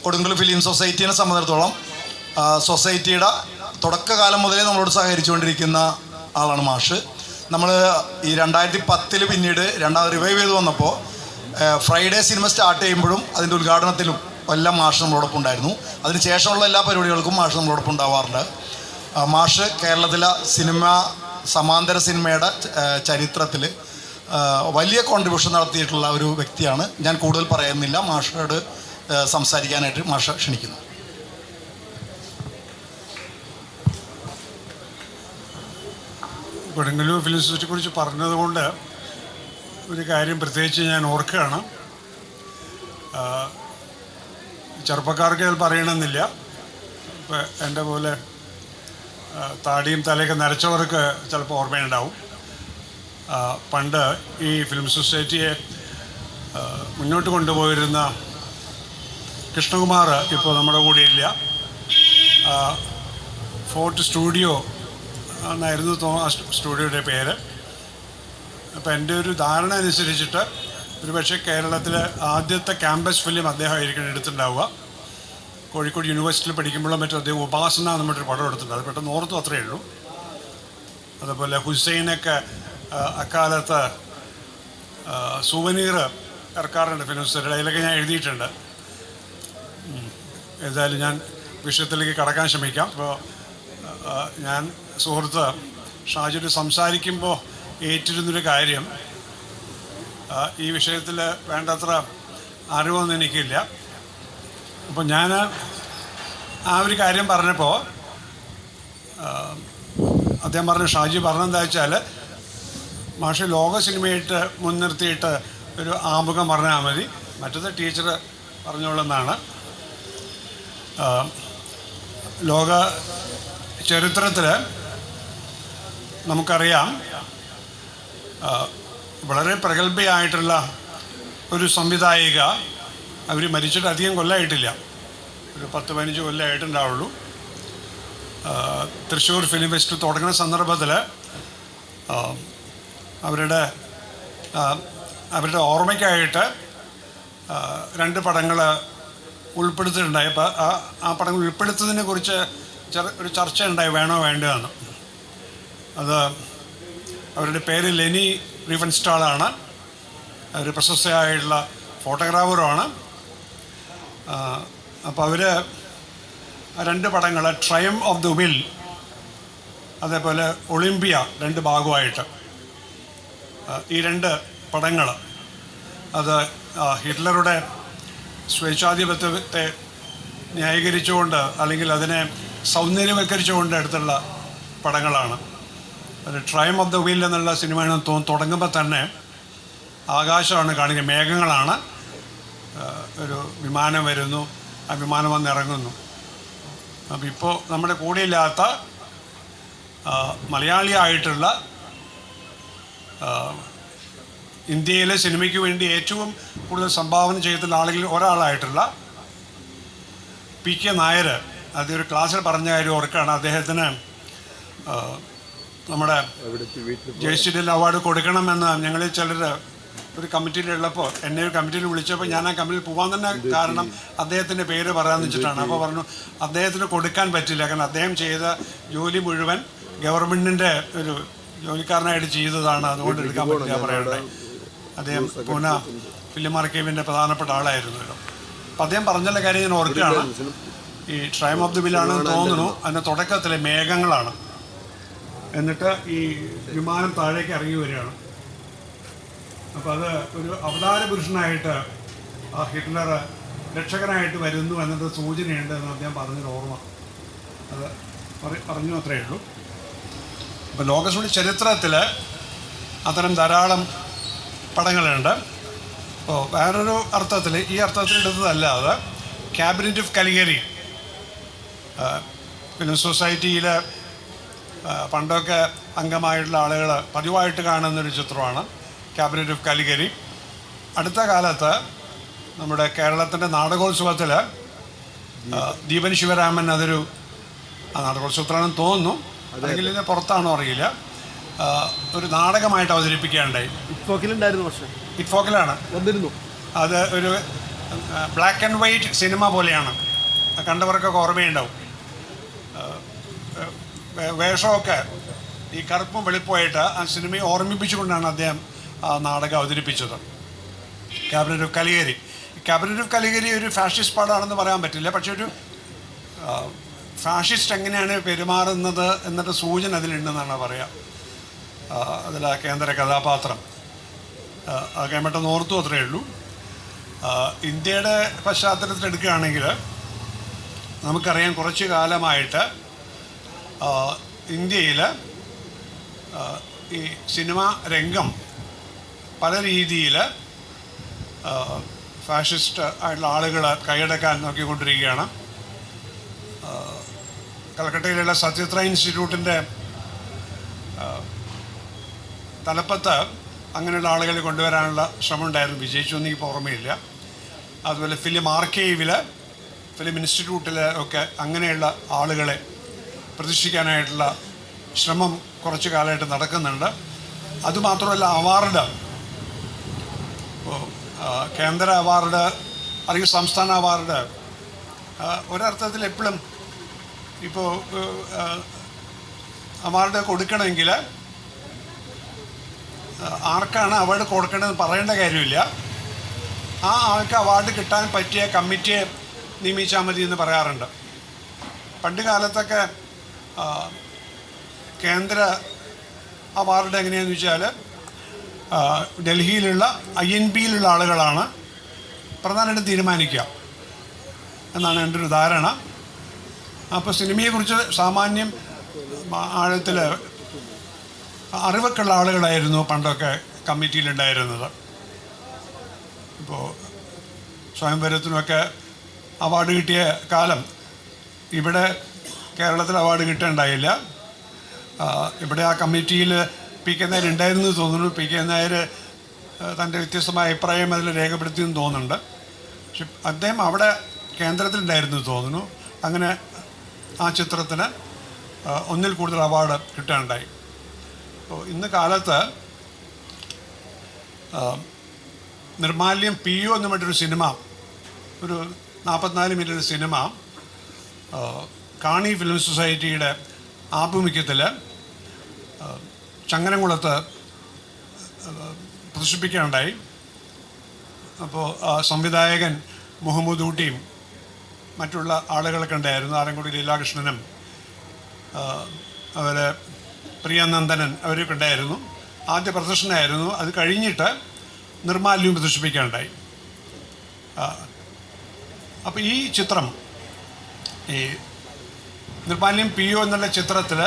Kodungallur film സൊസൈറ്റിയെ സംബന്ധിച്ചിടത്തോളം സൊസൈറ്റിയുടെ തുടക്കകാലം മുതലേ നമ്മളോട് സഹകരിച്ചുകൊണ്ടിരിക്കുന്ന ആളാണ് മാഷ്. നമ്മൾ ഈ 2010 പിന്നീട് രണ്ടാമത് റിവൈവ് ചെയ്ത് വന്നപ്പോൾ ഫ്രൈഡേ സിനിമ സ്റ്റാർട്ട് ചെയ്യുമ്പോഴും അതിൻ്റെ ഉദ്ഘാടനത്തിലും എല്ലാം മാഷ് നമ്മളോടൊപ്പം ഉണ്ടായിരുന്നു. അതിന് ശേഷമുള്ള എല്ലാ പരിപാടികൾക്കും മാഷ് നമ്മളോടൊപ്പം ഉണ്ടാവാറുണ്ട്. മാഷ് കേരളത്തിലെ സമാന്തര സിനിമയുടെ ചരിത്രത്തിൽ വലിയ കോൺട്രിബ്യൂഷൻ നടത്തിയിട്ടുള്ള ഒരു വ്യക്തിയാണ്. ഞാൻ കൂടുതൽ പറയുന്നില്ല, മാഷോട് സംസാരിക്കാനായിട്ട് മാഷ ക്ഷണിക്കുന്നു. കൊടുങ്ങല്ലൂർ ഫിലിം സൊസൈറ്റിയെ കുറിച്ച് പറഞ്ഞതുകൊണ്ട് ഒരു കാര്യം പ്രത്യേകിച്ച് ഞാൻ ഓർക്കുകയാണ്. ചെറുപ്പക്കാർക്ക് അത് പറയണമെന്നില്ല. ഇപ്പം എൻ്റെ പോലെ താടിയും തലയൊക്കെ നരച്ചവർക്ക് ചിലപ്പോൾ ഓർമ്മയുണ്ടാവും. പണ്ട് ഈ ഫിലിം സൊസൈറ്റിയെ മുന്നോട്ട് കൊണ്ടുപോയിരുന്ന കൃഷ്ണകുമാർ ഇപ്പോൾ നമ്മുടെ കൂടെ ഇല്ല. ഫോർട്ട് സ്റ്റുഡിയോ എന്നായിരുന്നു സ്റ്റുഡിയോയുടെ പേര്. അപ്പോൾ എൻ്റെ ഒരു ധാരണ അനുസരിച്ചിട്ട് ഒരുപക്ഷെ കേരളത്തിലെ ആദ്യത്തെ ക്യാമ്പസ് ഫിലിം അദ്ദേഹമായിരിക്കും എടുത്തിട്ടുണ്ടാവുക. കോഴിക്കോട് യൂണിവേഴ്സിറ്റിയിൽ പഠിക്കുമ്പോഴും മറ്റും അദ്ദേഹം ഉപാസന നമ്മുടെ പടം എടുത്തിട്ടുണ്ട്. അത് പെട്ടെന്ന് ഓർത്തു അത്രയേ ഉള്ളൂ. അതുപോലെ ഹുസൈനൊക്കെ അക്കാലത്ത് സുവനീർ ഇറക്കാറുണ്ട് ഫിലിം സൊസൈറ്റിയുടെ. അതിലൊക്കെ ഞാൻ എഴുതിയിട്ടുണ്ട്. ഏതായാലും ഞാൻ വിഷയത്തിലേക്ക് കടക്കാൻ ശ്രമിക്കാം. ഇപ്പോൾ ഞാൻ സുഹൃത്ത് ഷാജിയോട് സംസാരിക്കുമ്പോൾ ഏറ്റിരുന്നൊരു കാര്യം, ഈ വിഷയത്തിൽ വേണ്ടത്ര അറിവൊന്നും എനിക്കില്ല. അപ്പോൾ ഞാൻ ആ ഒരു കാര്യം പറഞ്ഞപ്പോൾ അദ്ദേഹം പറഞ്ഞു, ഷാജി പറഞ്ഞെന്താ വെച്ചാൽ മാഷ് ലോക സിനിമയായിട്ട് മുൻനിർത്തിയിട്ട് ഒരു ആമുഖം പറഞ്ഞാൽ മതി, മറ്റത് ടീച്ചർ പറഞ്ഞോളെന്നാണ്. ലോക ചരിത്രത്തിൽ നമുക്കറിയാം വളരെ പ്രഗത്ഭയായിട്ടുള്ള ഒരു സംവിധായിക, അവർ മരിച്ചിട്ട് അധികം കൊല്ലമായിട്ടില്ല, ഒരു 10-15 കൊല്ലമായിട്ടുണ്ടാവുള്ളൂ. തൃശ്ശൂർ ഫിലിം ഫെസ്റ്റ് തുടങ്ങുന്ന സന്ദർഭത്തിൽ അവരുടെ ഓർമ്മയ്ക്കായിട്ട് 2 പടങ്ങൾ ഉൾപ്പെടുത്തിയിട്ടുണ്ടായി. അപ്പോൾ ആ പടങ്ങൾ ഉൾപ്പെടുത്തുന്നതിനെ കുറിച്ച് ഒരു ചർച്ച ഉണ്ടായി, വേണോ വേണ്ടതെന്ന്. അത് അവരുടെ പേര് ലെനി റീഫൻസ്റ്റാളാണ്. അവർ പ്രശസ്തയായിട്ടുള്ള ഫോട്ടോഗ്രാഫറുമാണ്. അപ്പോൾ അവർ 2 പടങ്ങൾ, ട്രയം ഓഫ് ദ വിൽ, അതേപോലെ ഒളിമ്പിയ, 2 ഭാഗമായിട്ട് ഈ 2 പടങ്ങൾ അത് ഹിറ്റ്ലറുടെ സ്വേച്ഛാധിപത്യത്തെ ന്യായീകരിച്ചുകൊണ്ട് അല്ലെങ്കിൽ അതിനെ സൗന്ദര്യവൽക്കരിച്ചുകൊണ്ട് എടുത്തുള്ള പടങ്ങളാണ്. ഒരു ട്രയം ഓഫ് ദ വീൽ എന്നുള്ള സിനിമയാണ് തുടങ്ങുമ്പോൾ തന്നെ ആകാശമാണ് കാണിക്കുക, മേഘങ്ങളാണ്. ഒരു വിമാനം വരുന്നു, ആ വിമാനം വന്നിറങ്ങുന്നു. അപ്പോൾ ഇപ്പോൾ നമ്മുടെ കൂടെയില്ലാത്ത മലയാളിയായിട്ടുള്ള ഇന്ത്യയിലെ സിനിമയ്ക്ക് വേണ്ടി ഏറ്റവും കൂടുതൽ സംഭാവന ചെയ്തിട്ടുള്ള ആളുകളിൽ ഒരാളായിട്ടുള്ള പി.കെ. നായർ അതൊരു ക്ലാസ്സിൽ പറഞ്ഞ കാര്യം ഓർക്കുകയാണ്. അദ്ദേഹത്തിന് നമ്മുടെ ജയശ്രീ അവാർഡ് കൊടുക്കണമെന്ന് ഞങ്ങളിൽ ചിലർ ഒരു കമ്മിറ്റിയിലുള്ളപ്പോൾ എന്നെ ഒരു കമ്മിറ്റിയിൽ വിളിച്ചപ്പോൾ ഞാൻ ആ കമ്മിറ്റിയിൽ പോകാൻ തന്നെ കാരണം അദ്ദേഹത്തിൻ്റെ പേര് പറയാമെന്ന് വെച്ചിട്ടാണ്. അപ്പോൾ പറഞ്ഞു അദ്ദേഹത്തിന് കൊടുക്കാൻ പറ്റില്ല, കാരണം അദ്ദേഹം ചെയ്ത ജോലി മുഴുവൻ ഗവൺമെൻറ്റിൻ്റെ ഒരു ജോലിക്കാരനായിട്ട് ചെയ്തതാണ്, അതുകൊണ്ട് എടുക്കാൻ പറ്റില്ല പറയണ്ടായി. അദ്ദേഹം പൂന ഫിലിം ആർക്കൈവിൻ്റെ പ്രധാനപ്പെട്ട ആളായിരുന്നല്ലോ. അപ്പോൾ അദ്ദേഹം പറഞ്ഞുള്ള കാര്യം ഞാൻ ഓർക്കുകയാണ്. ഈ ട്രയം ഓഫ് ദി വില്ലാണെന്ന് തോന്നുന്നു, അതിൻ്റെ തുടക്കത്തിലെ മേഘങ്ങളാണ്, എന്നിട്ട് ഈ വിമാനം താഴേക്ക് ഇറങ്ങി വരികയാണ്. അപ്പോൾ അത് ഒരു അവതാര പുരുഷനായിട്ട് ആ ഹിറ്റ്ലർ രക്ഷകനായിട്ട് വരുന്നു എന്നത് സൂചനയുണ്ട് എന്ന് അദ്ദേഹം പറഞ്ഞൊരു ഓർമ്മ, അത് പറഞ്ഞു അത്രയേ ഉള്ളൂ. അപ്പോൾ ലോകസിനിമ ചരിത്രത്തിൽ അത്തരം ധാരാളം പടങ്ങളുണ്ട്. അപ്പോൾ വേറൊരു അർത്ഥത്തിൽ, ഈ അർത്ഥത്തിൽ എടുത്തതല്ലാതെ ക്യാബിനറ്റ് ഓഫ് കലിഗരി ഫിലിം സൊസൈറ്റിയിൽ പണ്ടൊക്കെ അംഗമായിട്ടുള്ള ആളുകൾ പതിവായിട്ട് കാണുന്നൊരു ചിത്രമാണ് ക്യാബിനറ്റ് ഓഫ് കലിഗരി. അടുത്ത കാലത്ത് നമ്മുടെ കേരളത്തിൻ്റെ നാടകോത്സവത്തിൽ ദീപൻ ശിവരാമൻ അതൊരു നാടകോത്സവത്തിലാണെന്ന് തോന്നുന്നു, അല്ലെങ്കിൽ ഇതിന് പുറത്താണോ അറിയില്ല, ഒരു നാടകമായിട്ട് അവതരിപ്പിക്കുകയുണ്ടായി. ഇറ്റ്ഫോക്കിലുണ്ടായിരുന്നു, പക്ഷേ ഇറ്റ്ഫോക്കിലാണ് വന്നിരുന്നു. അത് ഒരു ബ്ലാക്ക് ആൻഡ് വൈറ്റ് സിനിമ പോലെയാണ്. കണ്ടവർക്കൊക്കെ ഓർമ്മയുണ്ടാവും. വേഷമൊക്കെ ഈ കറുപ്പും വെളുപ്പമായിട്ട് ആ സിനിമയെ ഓർമ്മിപ്പിച്ചുകൊണ്ടാണ് അദ്ദേഹം ആ നാടകം അവതരിപ്പിച്ചത്. Cabinet of Caligari. Cabinet of Caligari ഒരു ഫാഷിസ്റ്റ് പടമാണെന്ന് പറയാൻ പറ്റില്ല, പക്ഷെ ഒരു ഫാഷിസ്റ്റ് എങ്ങനെയാണ് പെരുമാറുന്നത് എന്നൊരു സൂചന അതിലുണ്ടെന്നാണ് പറയുക. അതിൽ ആ കേന്ദ്ര കഥാപാത്രം അതൊക്കെ പെട്ടെന്ന് ഓർത്തു അത്രയേ ഉള്ളൂ. ഇന്ത്യയുടെ പശ്ചാത്തലത്തിൽ എടുക്കുകയാണെങ്കിൽ നമുക്കറിയാം, കുറച്ച് കാലമായിട്ട് ഇന്ത്യയിൽ ഈ സിനിമ രംഗം പല രീതിയിൽ ഫാഷിസ്റ്റ് ആയിട്ടുള്ള ആളുകൾ കൈയടക്കാൻ നോക്കിക്കൊണ്ടിരിക്കുകയാണ്. കൽക്കട്ടയിലുള്ള സത്യത്ര ഇൻസ്റ്റിറ്റ്യൂട്ടിൻ്റെ തലപ്പത്ത് അങ്ങനെയുള്ള ആളുകളെ കൊണ്ടുവരാനുള്ള ശ്രമം ഉണ്ടായിരുന്നു. വിജയിച്ചു എന്ന് എനിക്ക് ഓർമ്മയില്ല. അതുപോലെ ഫിലിം ആർക്കൈവിൽ, ഫിലിം ഇൻസ്റ്റിറ്റ്യൂട്ടിൽ ഒക്കെ അങ്ങനെയുള്ള ആളുകളെ പ്രതിഷ്ഠിക്കാനായിട്ടുള്ള ശ്രമം കുറച്ച് കാലമായിട്ട് നടക്കുന്നുണ്ട്. അതുമാത്രമല്ല, അവാർഡ്, കേന്ദ്ര അവാർഡ് അല്ലെങ്കിൽ സംസ്ഥാന അവാർഡ് ഒരർത്ഥത്തിൽ എപ്പോഴും ഇപ്പോൾ അവാർഡ് കൊടുക്കണമെങ്കിൽ ആർക്കാണ് അവാർഡ് കൊടുക്കേണ്ടതെന്ന് പറയേണ്ട കാര്യമില്ല. ആ ആൾക്ക് അവാർഡ് കിട്ടാൻ പറ്റിയ കമ്മിറ്റിയെ നിയമിച്ചാൽ മതി എന്ന് പറയാറുണ്ട്. പണ്ട് കാലത്തൊക്കെ കേന്ദ്ര അവാർഡ് എങ്ങനെയാണെന്ന് വെച്ചാൽ ഡൽഹിയിലുള്ള INB-യിലുള്ള ആളുകളാണ് പ്രധാനമായിട്ടും തീരുമാനിക്കുക എന്നാണ് എൻ്റെ ഒരു ധാരണ. അപ്പോൾ സിനിമയെക്കുറിച്ച് സാമാന്യം ആഴത്തിൽ അറിവൊക്കെയുള്ള ആളുകളായിരുന്നു പണ്ടൊക്കെ കമ്മിറ്റിയിലുണ്ടായിരുന്നത്. ഇപ്പോൾ സ്വയംവരത്തിനൊക്കെ അവാർഡ് കിട്ടിയ കാലം ഇവിടെ കേരളത്തിൽ അവാർഡ് കിട്ടേണ്ടായില്ല. ഇവിടെ ആ കമ്മിറ്റിയിൽ പി കെ നായർ ഉണ്ടായിരുന്നു തോന്നുന്നു. പി കെ നായർ തൻ്റെ വ്യത്യസ്തമായ അഭിപ്രായം അതിൽ രേഖപ്പെടുത്തിയെന്ന് തോന്നുന്നുണ്ട്. പക്ഷെ അദ്ദേഹം അവിടെ കേന്ദ്രത്തിലുണ്ടായിരുന്നു തോന്നുന്നു. അങ്ങനെ ആ ചിത്രത്തിന് ഒന്നിൽ കൂടുതൽ അവാർഡ് കിട്ടാനുണ്ടായി. അപ്പോൾ ഇന്ന് കാലത്ത് നിർമാല്യം PO എന്ന് പറഞ്ഞൊരു സിനിമ, ഒരു 44 മിനിറ്റ് സിനിമ കാണി ഫിലിം സൊസൈറ്റിയുടെ ആഭിമുഖ്യത്തിൽ ചങ്ങനംകുളത്ത് പ്രദർശിപ്പിക്കാനുണ്ടായി. അപ്പോൾ സംവിധായകൻ മുഹമ്മദ് ഊട്ടിയും മറ്റുള്ള ആളുകളൊക്കെ ഉണ്ടായിരുന്നു. ആലങ്കോടി ലീലാകൃഷ്ണനും അതുപോലെ പ്രിയനന്ദനൻ അവരൊക്കെ ഉണ്ടായിരുന്നു. ആദ്യ പ്രദർശനമായിരുന്നു. അത് കഴിഞ്ഞിട്ട് നിർമാല്യവും പ്രദർശിപ്പിക്കാനുണ്ടായി. അപ്പോൾ ഈ ചിത്രം, ഈ നിർമാല്യം PO എന്നുള്ള ചിത്രത്തിൽ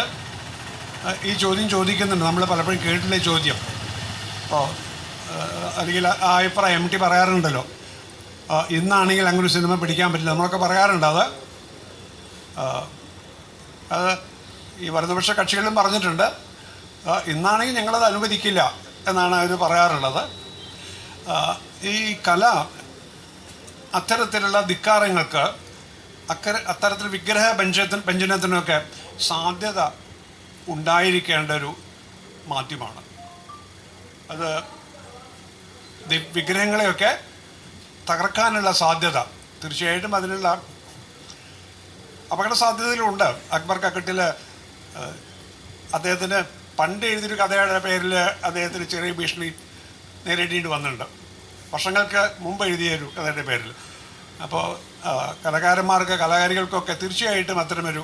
ഈ ചോദ്യം ചോദിക്കുന്നുണ്ട്. നമ്മൾ പലപ്പോഴും കേട്ടില്ലേ ചോദ്യം. അപ്പോൾ അല്ലെങ്കിൽ ആ അഭിപ്രായം MT പറയാറുണ്ടല്ലോ, ഇന്നാണെങ്കിൽ അങ്ങനെ ഒരു സിനിമ പിടിക്കാൻ പറ്റില്ല, നമ്മളൊക്കെ പറയാറുണ്ട്. അത് ഈ വലതുപക്ഷ കക്ഷികളും പറഞ്ഞിട്ടുണ്ട്. ഇന്നാണെങ്കിൽ ഞങ്ങളത് അനുവദിക്കില്ല എന്നാണ് അവർ പറയാറുള്ളത്. ഈ കല അത്തരത്തിലുള്ള ധിക്കാരങ്ങൾക്ക്, അത്തരത്തിൽ വിഗ്രഹ ഭഞ്ജനത്തിനൊക്കെ സാധ്യത ഉണ്ടായിരിക്കേണ്ട ഒരു മാധ്യമമാണ്. അത് വിഗ്രഹങ്ങളെയൊക്കെ തകർക്കാനുള്ള സാധ്യത, തീർച്ചയായിട്ടും അതിനുള്ള അപകട സാധ്യതകളുണ്ട്. അക്ബർ കക്കട്ടിൽ അദ്ദേഹത്തിന് പണ്ട് എഴുതിയൊരു കഥയുടെ പേരിൽ അദ്ദേഹത്തിന് ചെറിയ ഭീഷണി നേരിടേണ്ടി വന്നിട്ടുണ്ട്, വർഷങ്ങൾക്ക് മുമ്പ് എഴുതിയൊരു കഥയുടെ പേരിൽ. അപ്പോൾ കലാകാരികൾക്കൊക്കെ തീർച്ചയായിട്ടും അത്തരമൊരു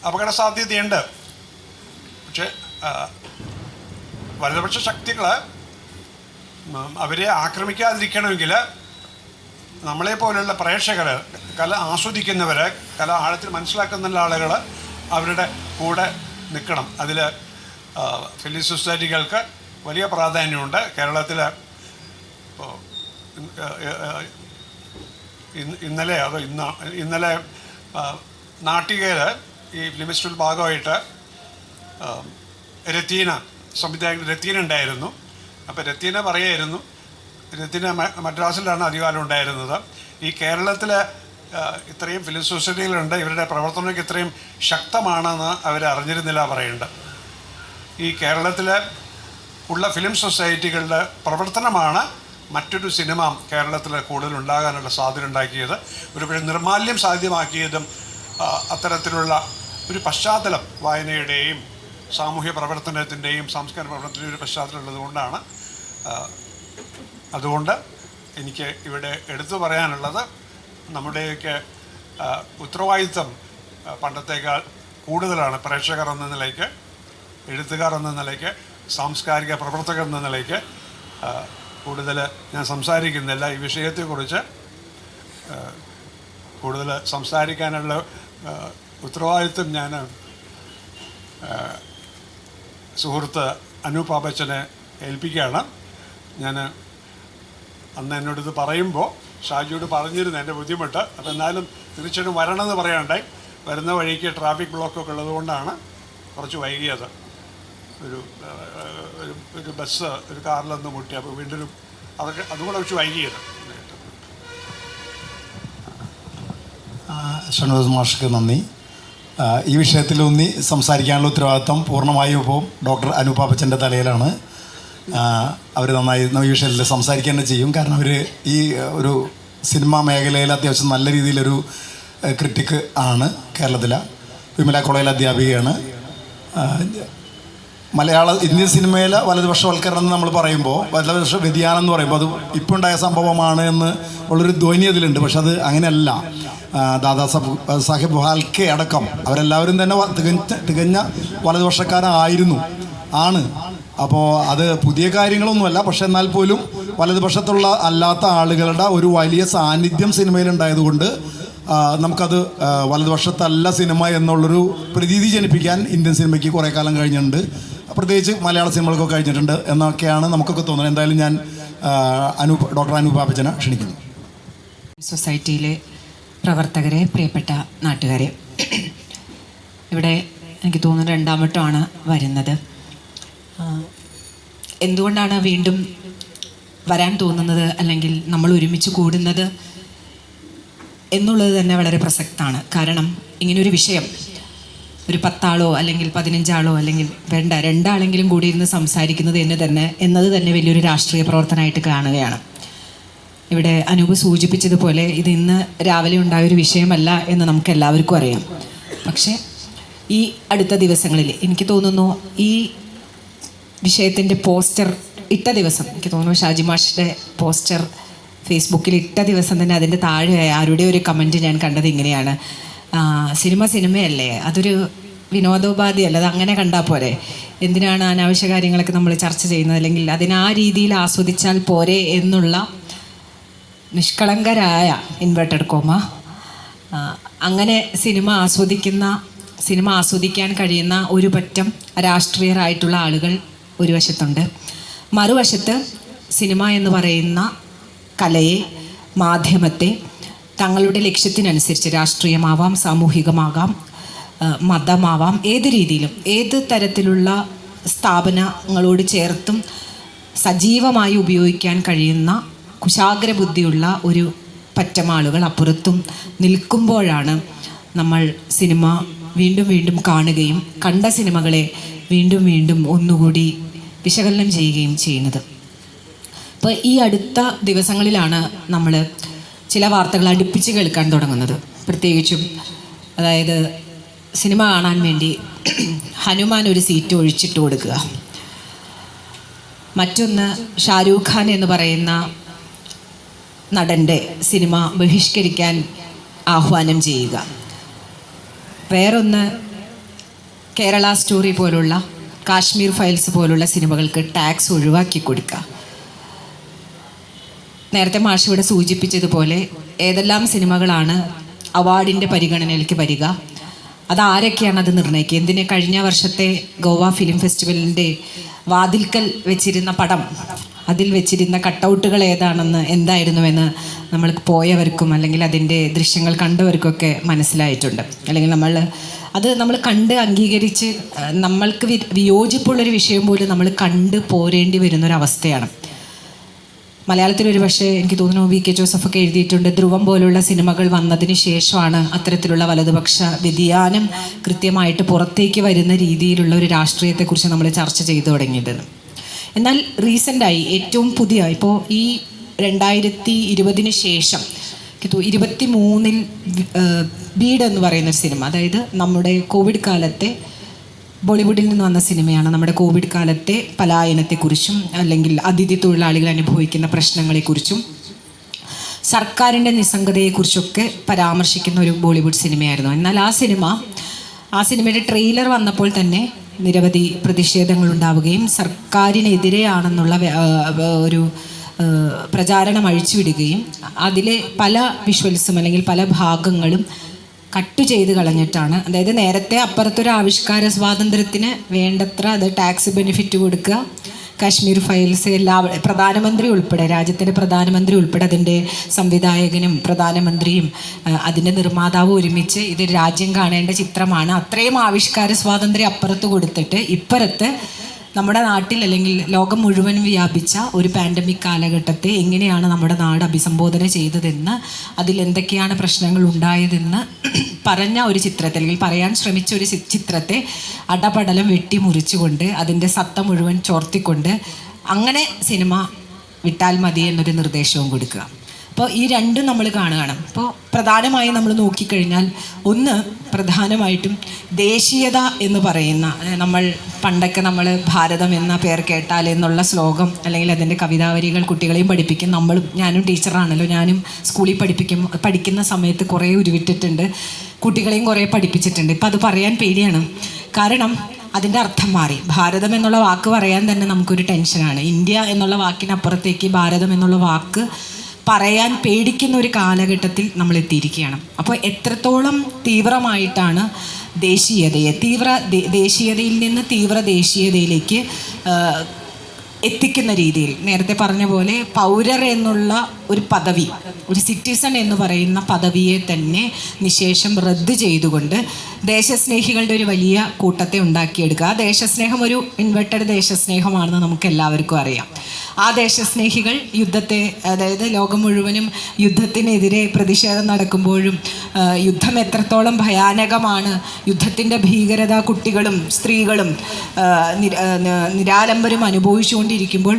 അപകട സാധ്യതയുണ്ട്. പക്ഷെ വലതുപക്ഷ ശക്തികൾ അവരെ ആക്രമിക്കാതിരിക്കണമെങ്കിൽ നമ്മളെപ്പോലുള്ള പ്രേക്ഷകർ, കല ആസ്വദിക്കുന്നവർ, കല ആഴത്തിൽ മനസ്സിലാക്കുന്ന ആളുകൾ അവരുടെ കൂടെ നിൽക്കണം. അതിൽ ഫിലിം സൊസൈറ്റികൾക്ക് വലിയ പ്രാധാന്യമുണ്ട്. കേരളത്തിൽ ഇപ്പോൾ ഇന്നലെ നാട്ടികയിൽ ഈ ഫിലിം ഫെസ്റ്റിവൽ ഭാഗമായിട്ട് രത്തീന സംവിധായകൻ രത്തീന ഉണ്ടായിരുന്നു. അപ്പോൾ രത്തീന പറയായിരുന്നു, രത്തീന മദ്രാസിലാണ് അധികാലം ഉണ്ടായിരുന്നത്. ഈ കേരളത്തിൽ ഇത്രയും ഫിലിം സൊസൈറ്റികളുണ്ട്, ഇവരുടെ പ്രവർത്തനമൊക്കെ ഇത്രയും ശക്തമാണെന്ന് അവർ അറിഞ്ഞിരുന്നില്ല പറയുന്നുണ്ട്. ഈ കേരളത്തിൽ ഉള്ള ഫിലിം സൊസൈറ്റികളുടെ പ്രവർത്തനമാണ് മറ്റൊരു സിനിമ കേരളത്തിൽ കൂടുതൽ ഉണ്ടാകാനുള്ള സാധ്യത ഉണ്ടാക്കിയത്. ഒരുപക്ഷെ നിർമാല്യം സാധ്യമാക്കിയതും അത്തരത്തിലുള്ള ഒരു പശ്ചാത്തലം വായനയുടെയും സാമൂഹ്യ പ്രവർത്തനത്തിൻ്റെയും സാംസ്കാരിക പ്രവർത്തനത്തിൻ്റെയും ഒരു പശ്ചാത്തലം ഉള്ളതുകൊണ്ടാണ്. അതുകൊണ്ട് എനിക്ക് ഇവിടെ എടുത്തു പറയാനുള്ളത്, നമ്മുടെയൊക്കെ ഉത്തരവാദിത്വം പണ്ടത്തേക്കാൾ കൂടുതലാണ്. പ്രേക്ഷകർ എന്ന നിലയ്ക്ക്, എഴുത്തുകാർ എന്ന നിലയ്ക്ക്, സാംസ്കാരിക പ്രവർത്തകർ എന്ന നിലയ്ക്ക് കൂടുതൽ ഞാൻ സംസാരിക്കുന്നില്ല. ഈ വിഷയത്തെക്കുറിച്ച് കൂടുതൽ സംസാരിക്കാനുള്ള ഉത്തരവാദിത്വം ഞാൻ സുഹൃത്ത് അനൂപ് പാപ്പച്ചനെ ഏൽപ്പിക്കുകയാണ്. ഞാൻ അന്ന് എന്നോടിത് പറയുമ്പോൾ ഷാജിയോട് പറഞ്ഞിരുന്നു എൻ്റെ ബുദ്ധിമുട്ട്. അപ്പോൾ എന്നാലും തീർച്ചയായിട്ടും വരണമെന്ന് പറയാനുണ്ടായി. വരുന്ന വഴിക്ക് ട്രാഫിക് ബ്ലോക്കൊക്കെ ഉള്ളതുകൊണ്ടാണ് കുറച്ച് വൈകിയത്. ഒരു ബസ് ഒരു കാറിലൊന്ന് മുട്ടി. അപ്പോൾ വീണ്ടും അതൊക്കെ അതുകൂടെ വെച്ച് വൈകിയത്. ഷൺവാസ് മാഷ്ക്ക് നന്ദി. ഈ വിഷയത്തിലൂന്നി സംസാരിക്കാനുള്ള ഉത്തരവാദിത്വം പൂർണ്ണമായും ഇപ്പോൾ ഡോക്ടർ അനൂപ് പാപ്പച്ചൻ്റെ തലയിലാണ്. അവർ നന്നായി ഈ വിഷയത്തിൽ സംസാരിക്കുക തന്നെ ചെയ്യും. കാരണം അവർ ഈ ഒരു സിനിമാ മേഖലയിൽ അത്യാവശ്യം നല്ല രീതിയിലൊരു ക്രിട്ടിക്ക് ആണ്. കേരളത്തിലെ വിമല കോളേജിലെ അധ്യാപികയാണ്. ഇന്ത്യൻ സിനിമയിലെ വലതുപക്ഷവൽക്കരണം എന്ന് നമ്മൾ പറയുമ്പോൾ, വലതുപക്ഷ വ്യതിയാനം എന്ന് പറയുമ്പോൾ അത് ഇപ്പോൾ ഉണ്ടായ സംഭവമാണ് എന്ന് ഉള്ളൊരു ധ്വനി അതിലുണ്ട്. പക്ഷെ അത് അങ്ങനെയല്ല. ദാദാ സാഹിബ് ഫാൽക്കെ അടക്കം അവരെല്ലാവരും തന്നെ തികഞ്ഞ വലതുപക്ഷക്കാരായിരുന്നു ആണ്. അപ്പോൾ അത് പുതിയ കാര്യങ്ങളൊന്നുമല്ല. പക്ഷെ എന്നാൽ പോലും വലതുപക്ഷത്തുള്ള അല്ലാത്ത ആളുകളുടെ ഒരു വലിയ സാന്നിധ്യം സിനിമയിലുണ്ടായതുകൊണ്ട് നമുക്കത് വലതുപക്ഷത്തല്ല സിനിമ എന്നുള്ളൊരു പ്രതീതി ജനിപ്പിക്കാൻ ഇന്ത്യൻ സിനിമയ്ക്ക് കുറേ കാലം കഴിഞ്ഞിട്ടുണ്ട്. പ്രത്യേകിച്ച് മലയാള സിനിമകൾക്കൊക്കെ കഴിഞ്ഞിട്ടുണ്ട് എന്നൊക്കെയാണ് നമുക്കൊക്കെ തോന്നുന്നത്. എന്തായാലും ഞാൻ ഡോക്ടർ അനൂപ് പാപ്പച്ചനെ ക്ഷണിക്കുന്നു. സൊസൈറ്റിയിലെ പ്രവർത്തകരെ, പ്രിയപ്പെട്ട നാട്ടുകാരെ, ഇവിടെ എനിക്ക് തോന്നുന്നു രണ്ടാം വട്ടമാണ് വരുന്നത്. എന്തുകൊണ്ടാണ് വീണ്ടും വരാൻ തോന്നുന്നത്, അല്ലെങ്കിൽ നമ്മൾ ഒരുമിച്ച് കൂടുന്നത് എന്നുള്ളത് തന്നെ വളരെ പ്രസക്തമാണ്. കാരണം ഇങ്ങനൊരു വിഷയം ഒരു 10 ആളോ അല്ലെങ്കിൽ 15 ആളോ അല്ലെങ്കിൽ വേണ്ട 2 ആളെങ്കിലും കൂടി ഇരുന്ന് സംസാരിക്കുന്നത് എന്നത് തന്നെ വലിയൊരു രാഷ്ട്രീയ പ്രവർത്തനമായിട്ട് കാണുകയാണ്. ഇവിടെ അനൂപ് സൂചിപ്പിച്ചതുപോലെ ഇത് ഇന്ന് രാവിലെ ഉണ്ടായൊരു വിഷയമല്ല എന്ന് നമുക്ക് എല്ലാവർക്കും അറിയാം. പക്ഷേ ഈ അടുത്ത ദിവസങ്ങളിൽ എനിക്ക് തോന്നുന്നു ഈ വിഷയത്തിൻ്റെ പോസ്റ്റർ ഇട്ട ദിവസം, എനിക്ക് തോന്നുന്നു ഷാജി മാഷിൻ്റെ പോസ്റ്റർ ഫേസ്ബുക്കിൽ ഇട്ട ദിവസം തന്നെ അതിൻ്റെ താഴെ ആരുടെ ഒരു കമൻറ്റ് ഞാൻ കണ്ടത് ഇങ്ങനെയാണ്: സിനിമയല്ലേ, അതൊരു വിനോദോപാധിയല്ല, അത് അങ്ങനെ കണ്ടാൽ പോരെ, എന്തിനാണ് അനാവശ്യ കാര്യങ്ങളൊക്കെ നമ്മൾ ചർച്ച ചെയ്യുന്നത്, അല്ലെങ്കിൽ അതിനാ രീതിയിൽ ആസ്വദിച്ചാൽ പോരെ എന്നുള്ള നിഷ്കളങ്കരായ ഇൻവെർട്ടഡ് കോമ അങ്ങനെ സിനിമ ആസ്വദിക്കാൻ കഴിയുന്ന ഒരു പറ്റം രാഷ്ട്രീയരായിട്ടുള്ള ആളുകൾ ഒരു വശത്തുണ്ട്. മറുവശത്ത് സിനിമ എന്ന് പറയുന്ന കലയെ, മാധ്യമത്തെ തങ്ങളുടെ ലക്ഷ്യത്തിനനുസരിച്ച്, രാഷ്ട്രീയമാവാം, സാമൂഹികമാകാം, മതമാവാം, ഏത് രീതിയിലും ഏത് തരത്തിലുള്ള സ്ഥാപനങ്ങളോട് ചേർത്തും സജീവമായി ഉപയോഗിക്കാൻ കഴിയുന്ന കുശാഗ്ര ബുദ്ധിയുള്ള ഒരു പറ്റം ആളുകൾ അപ്പുറത്തും നിൽക്കുമ്പോഴാണ് നമ്മൾ സിനിമ വീണ്ടും വീണ്ടും കാണുകയും കണ്ട സിനിമകളെ വീണ്ടും വീണ്ടും ഒന്നുകൂടി വിശകലനം ചെയ്യുകയും ചെയ്യുന്നത്. അപ്പോൾ ഈ അടുത്ത ദിവസങ്ങളിലാണ് നമ്മൾ ചില വാർത്തകൾ അടുപ്പിച്ച് കേൾക്കാൻ തുടങ്ങുന്നത്. പ്രത്യേകിച്ചും അതായത് സിനിമ കാണാൻ വേണ്ടി ഹനുമാൻ ഒരു സീറ്റ് ഒഴിച്ചിട്ട് കൊടുക്കുക, മറ്റൊന്ന് ഷാരൂഖ് ഖാൻ എന്ന് പറയുന്ന നടൻ്റെ സിനിമ ബഹിഷ്കരിക്കാൻ ആഹ്വാനം ചെയ്യുക, വേറൊന്ന് കേരള സ്റ്റോറി പോലുള്ള, കാശ്മീർ ഫയൽസ് പോലുള്ള സിനിമകൾക്ക് ടാക്സ് ഒഴിവാക്കി കൊടുക്കുക. നേരത്തെ മാഷ് ഇവിടെ സൂചിപ്പിച്ചതുപോലെ ഏതെല്ലാം സിനിമകളാണ് അവാർഡിൻ്റെ പരിഗണനയിലേക്ക് വരിക, അതാരൊക്കെയാണ് അത് നിർണ്ണയിക്കുക. എന്തിന് കഴിഞ്ഞ വർഷത്തെ ഗോവ ഫിലിം ഫെസ്റ്റിവലിൻ്റെ വാതിൽക്കൽ വെച്ചിരുന്ന പടം, അതിൽ വെച്ചിരുന്ന കട്ടൗട്ടുകൾ ഏതാണെന്ന് എന്തായിരുന്നുവെന്ന് നമ്മൾ പോയവർക്കും അല്ലെങ്കിൽ അതിൻ്റെ ദൃശ്യങ്ങൾ കണ്ടവർക്കൊക്കെ മനസ്സിലായിട്ടുണ്ട്. അല്ലെങ്കിൽ നമ്മൾ കണ്ട് അംഗീകരിച്ച് നമ്മൾക്ക് വിയോജിപ്പുള്ളൊരു വിഷയം പോലും നമ്മൾ കണ്ട് പോരേണ്ടി വരുന്നൊരവസ്ഥയാണ്. മലയാളത്തിലൊരു പക്ഷേ എനിക്ക് തോന്നുന്നു VK ജോസഫൊക്കെ എഴുതിയിട്ടുണ്ട്, ധ്രുവം പോലുള്ള സിനിമകൾ വന്നതിന് ശേഷമാണ് അത്തരത്തിലുള്ള വലതുപക്ഷ വ്യതിയാനം കൃത്യമായിട്ട് പുറത്തേക്ക് വരുന്ന രീതിയിലുള്ള ഒരു രാഷ്ട്രീയത്തെക്കുറിച്ച് നമ്മൾ ചർച്ച ചെയ്തു തുടങ്ങിയത്. എന്നാൽ റീസെൻ്റായി ഏറ്റവും പുതിയ ഇപ്പോൾ ഈ 2020 ശേഷം 23 വീട് എന്ന് പറയുന്ന സിനിമ, അതായത് നമ്മുടെ കോവിഡ് കാലത്തെ ബോളിവുഡിൽ നിന്ന് വന്ന സിനിമയാണ്. നമ്മുടെ കോവിഡ് കാലത്തെ പലായനത്തെക്കുറിച്ചും അല്ലെങ്കിൽ അതിഥി തൊഴിലാളികൾ അനുഭവിക്കുന്ന പ്രശ്നങ്ങളെക്കുറിച്ചും സർക്കാരിൻ്റെ നിസ്സംഗതയെക്കുറിച്ചൊക്കെ പരാമർശിക്കുന്ന ഒരു ബോളിവുഡ് സിനിമയായിരുന്നു. എന്നാൽ ആ സിനിമയുടെ ട്രെയിലർ വന്നപ്പോൾ തന്നെ നിരവധി പ്രതിഷേധങ്ങൾ ഉണ്ടാവുകയും സർക്കാരിനെതിരെയാണെന്നുള്ള ഒരു പ്രചാരണം അഴിച്ചുവിടുകയും അതിലെ പല വിഷ്വൽസും അല്ലെങ്കിൽ പല ഭാഗങ്ങളും കട്ട് ചെയ്ത് കളഞ്ഞിട്ടാണ്, അതായത് നേരത്തെ അപ്പുറത്തൊരു ആവിഷ്കാര സ്വാതന്ത്ര്യത്തിന് വേണ്ടത്ര അത് ടാക്സ് ബെനിഫിറ്റ് കൊടുക്കുക, കാശ്മീർ ഫയൽസ് പ്രധാനമന്ത്രി ഉൾപ്പെടെ, രാജ്യത്തിൻ്റെ പ്രധാനമന്ത്രി ഉൾപ്പെടെ, അതിൻ്റെ സംവിധായകനും പ്രധാനമന്ത്രിയും അതിൻ്റെ നിർമ്മാതാവും ഒരുമിച്ച് ഇത് രാജ്യം കാണേണ്ട ചിത്രമാണ്, അത്രയും ആവിഷ്കാര സ്വാതന്ത്ര്യം അപ്പുറത്ത് കൊടുത്തിട്ട് ഇപ്പുറത്ത് നമ്മുടെ നാട്ടിൽ അല്ലെങ്കിൽ ലോകം മുഴുവൻ വ്യാപിച്ച ഒരു പാൻഡമിക് കാലഘട്ടത്തെ എങ്ങനെയാണ് നമ്മുടെ നാട് അഭിസംബോധന ചെയ്തതെന്ന്, അതിലെന്തൊക്കെയാണ് പ്രശ്നങ്ങൾ ഉണ്ടായതെന്ന് പറഞ്ഞ ഒരു ചിത്രത്തെ അല്ലെങ്കിൽ പറയാൻ ശ്രമിച്ച ഒരു ചിത്രത്തെ അടപടലം വെട്ടിമുറിച്ചുകൊണ്ട് അതിൻ്റെ സത്ത മുഴുവൻ ചോർത്തിക്കൊണ്ട് അങ്ങനെ സിനിമ വിട്ടാൽ മതി എന്നൊരു നിർദ്ദേശവും കൊടുക്കുക. അപ്പോൾ ഈ രണ്ടും നമ്മൾ കാണുകയാണ്. അപ്പോൾ പ്രധാനമായും നമ്മൾ നോക്കിക്കഴിഞ്ഞാൽ പ്രധാനമായിട്ടും ദേശീയത എന്ന് പറയുന്ന, നമ്മൾ പണ്ടൊക്കെ നമ്മൾ ഭാരതം എന്ന പേർ കേട്ടാൽ എന്നുള്ള ശ്ലോകം അല്ലെങ്കിൽ അതിൻ്റെ കവിതാവരികൾ കുട്ടികളെയും പഠിപ്പിക്കും. ഞാനും ടീച്ചറാണല്ലോ, ഞാനും സ്കൂളിൽ പഠിക്കുന്ന സമയത്ത് കുറേ ഉരുവിട്ടിട്ടുണ്ട്, കുട്ടികളെയും കുറേ പഠിപ്പിച്ചിട്ടുണ്ട്. ഇപ്പം അത് പറയാൻ പേടിയാണ്, കാരണം അതിൻ്റെ അർത്ഥം മാറി. ഭാരതം എന്നുള്ള വാക്ക് പറയാൻ തന്നെ നമുക്കൊരു ടെൻഷനാണ്. ഇന്ത്യ എന്നുള്ള വാക്കിനപ്പുറത്തേക്ക് ഭാരതം എന്നുള്ള വാക്ക് പറയാൻ പേടിക്കുന്ന ഒരു കാലഘട്ടത്തിൽ നമ്മൾ എത്തിയിരിക്കുകയാണ്. അപ്പോൾ എത്രത്തോളം തീവ്രമായിട്ടാണ് ദേശീയതയിൽ നിന്ന് തീവ്ര ദേശീയതയിലേക്ക് എത്തിക്കുന്ന രീതിയിൽ, നേരത്തെ പറഞ്ഞ പോലെ പൗരർ എന്നുള്ള ഒരു പദവി, ഒരു സിറ്റിസൺ എന്ന് പറയുന്ന പദവിയെ തന്നെ നിശേഷം റദ്ദ് ചെയ്തുകൊണ്ട് ദേശസ്നേഹികളുടെ ഒരു വലിയ കൂട്ടത്തെ ഉണ്ടാക്കിയെടുക്കുക. ആ ദേശസ്നേഹം ഒരു ഇൻവെർട്ടഡ് ദേശസ്നേഹമാണെന്ന് നമുക്ക് എല്ലാവർക്കും അറിയാം. ആ ദേശസ്നേഹികൾ യുദ്ധത്തെ, അതായത് ലോകം മുഴുവനും യുദ്ധത്തിനെതിരെ പ്രതിഷേധം നടക്കുമ്പോഴും യുദ്ധം എത്രത്തോളം ഭയാനകമാണ്, യുദ്ധത്തിൻ്റെ ഭീകരത കുട്ടികളും സ്ത്രീകളും നിരാലംബരും അനുഭവിച്ചുകൊണ്ടിരിക്കുമ്പോൾ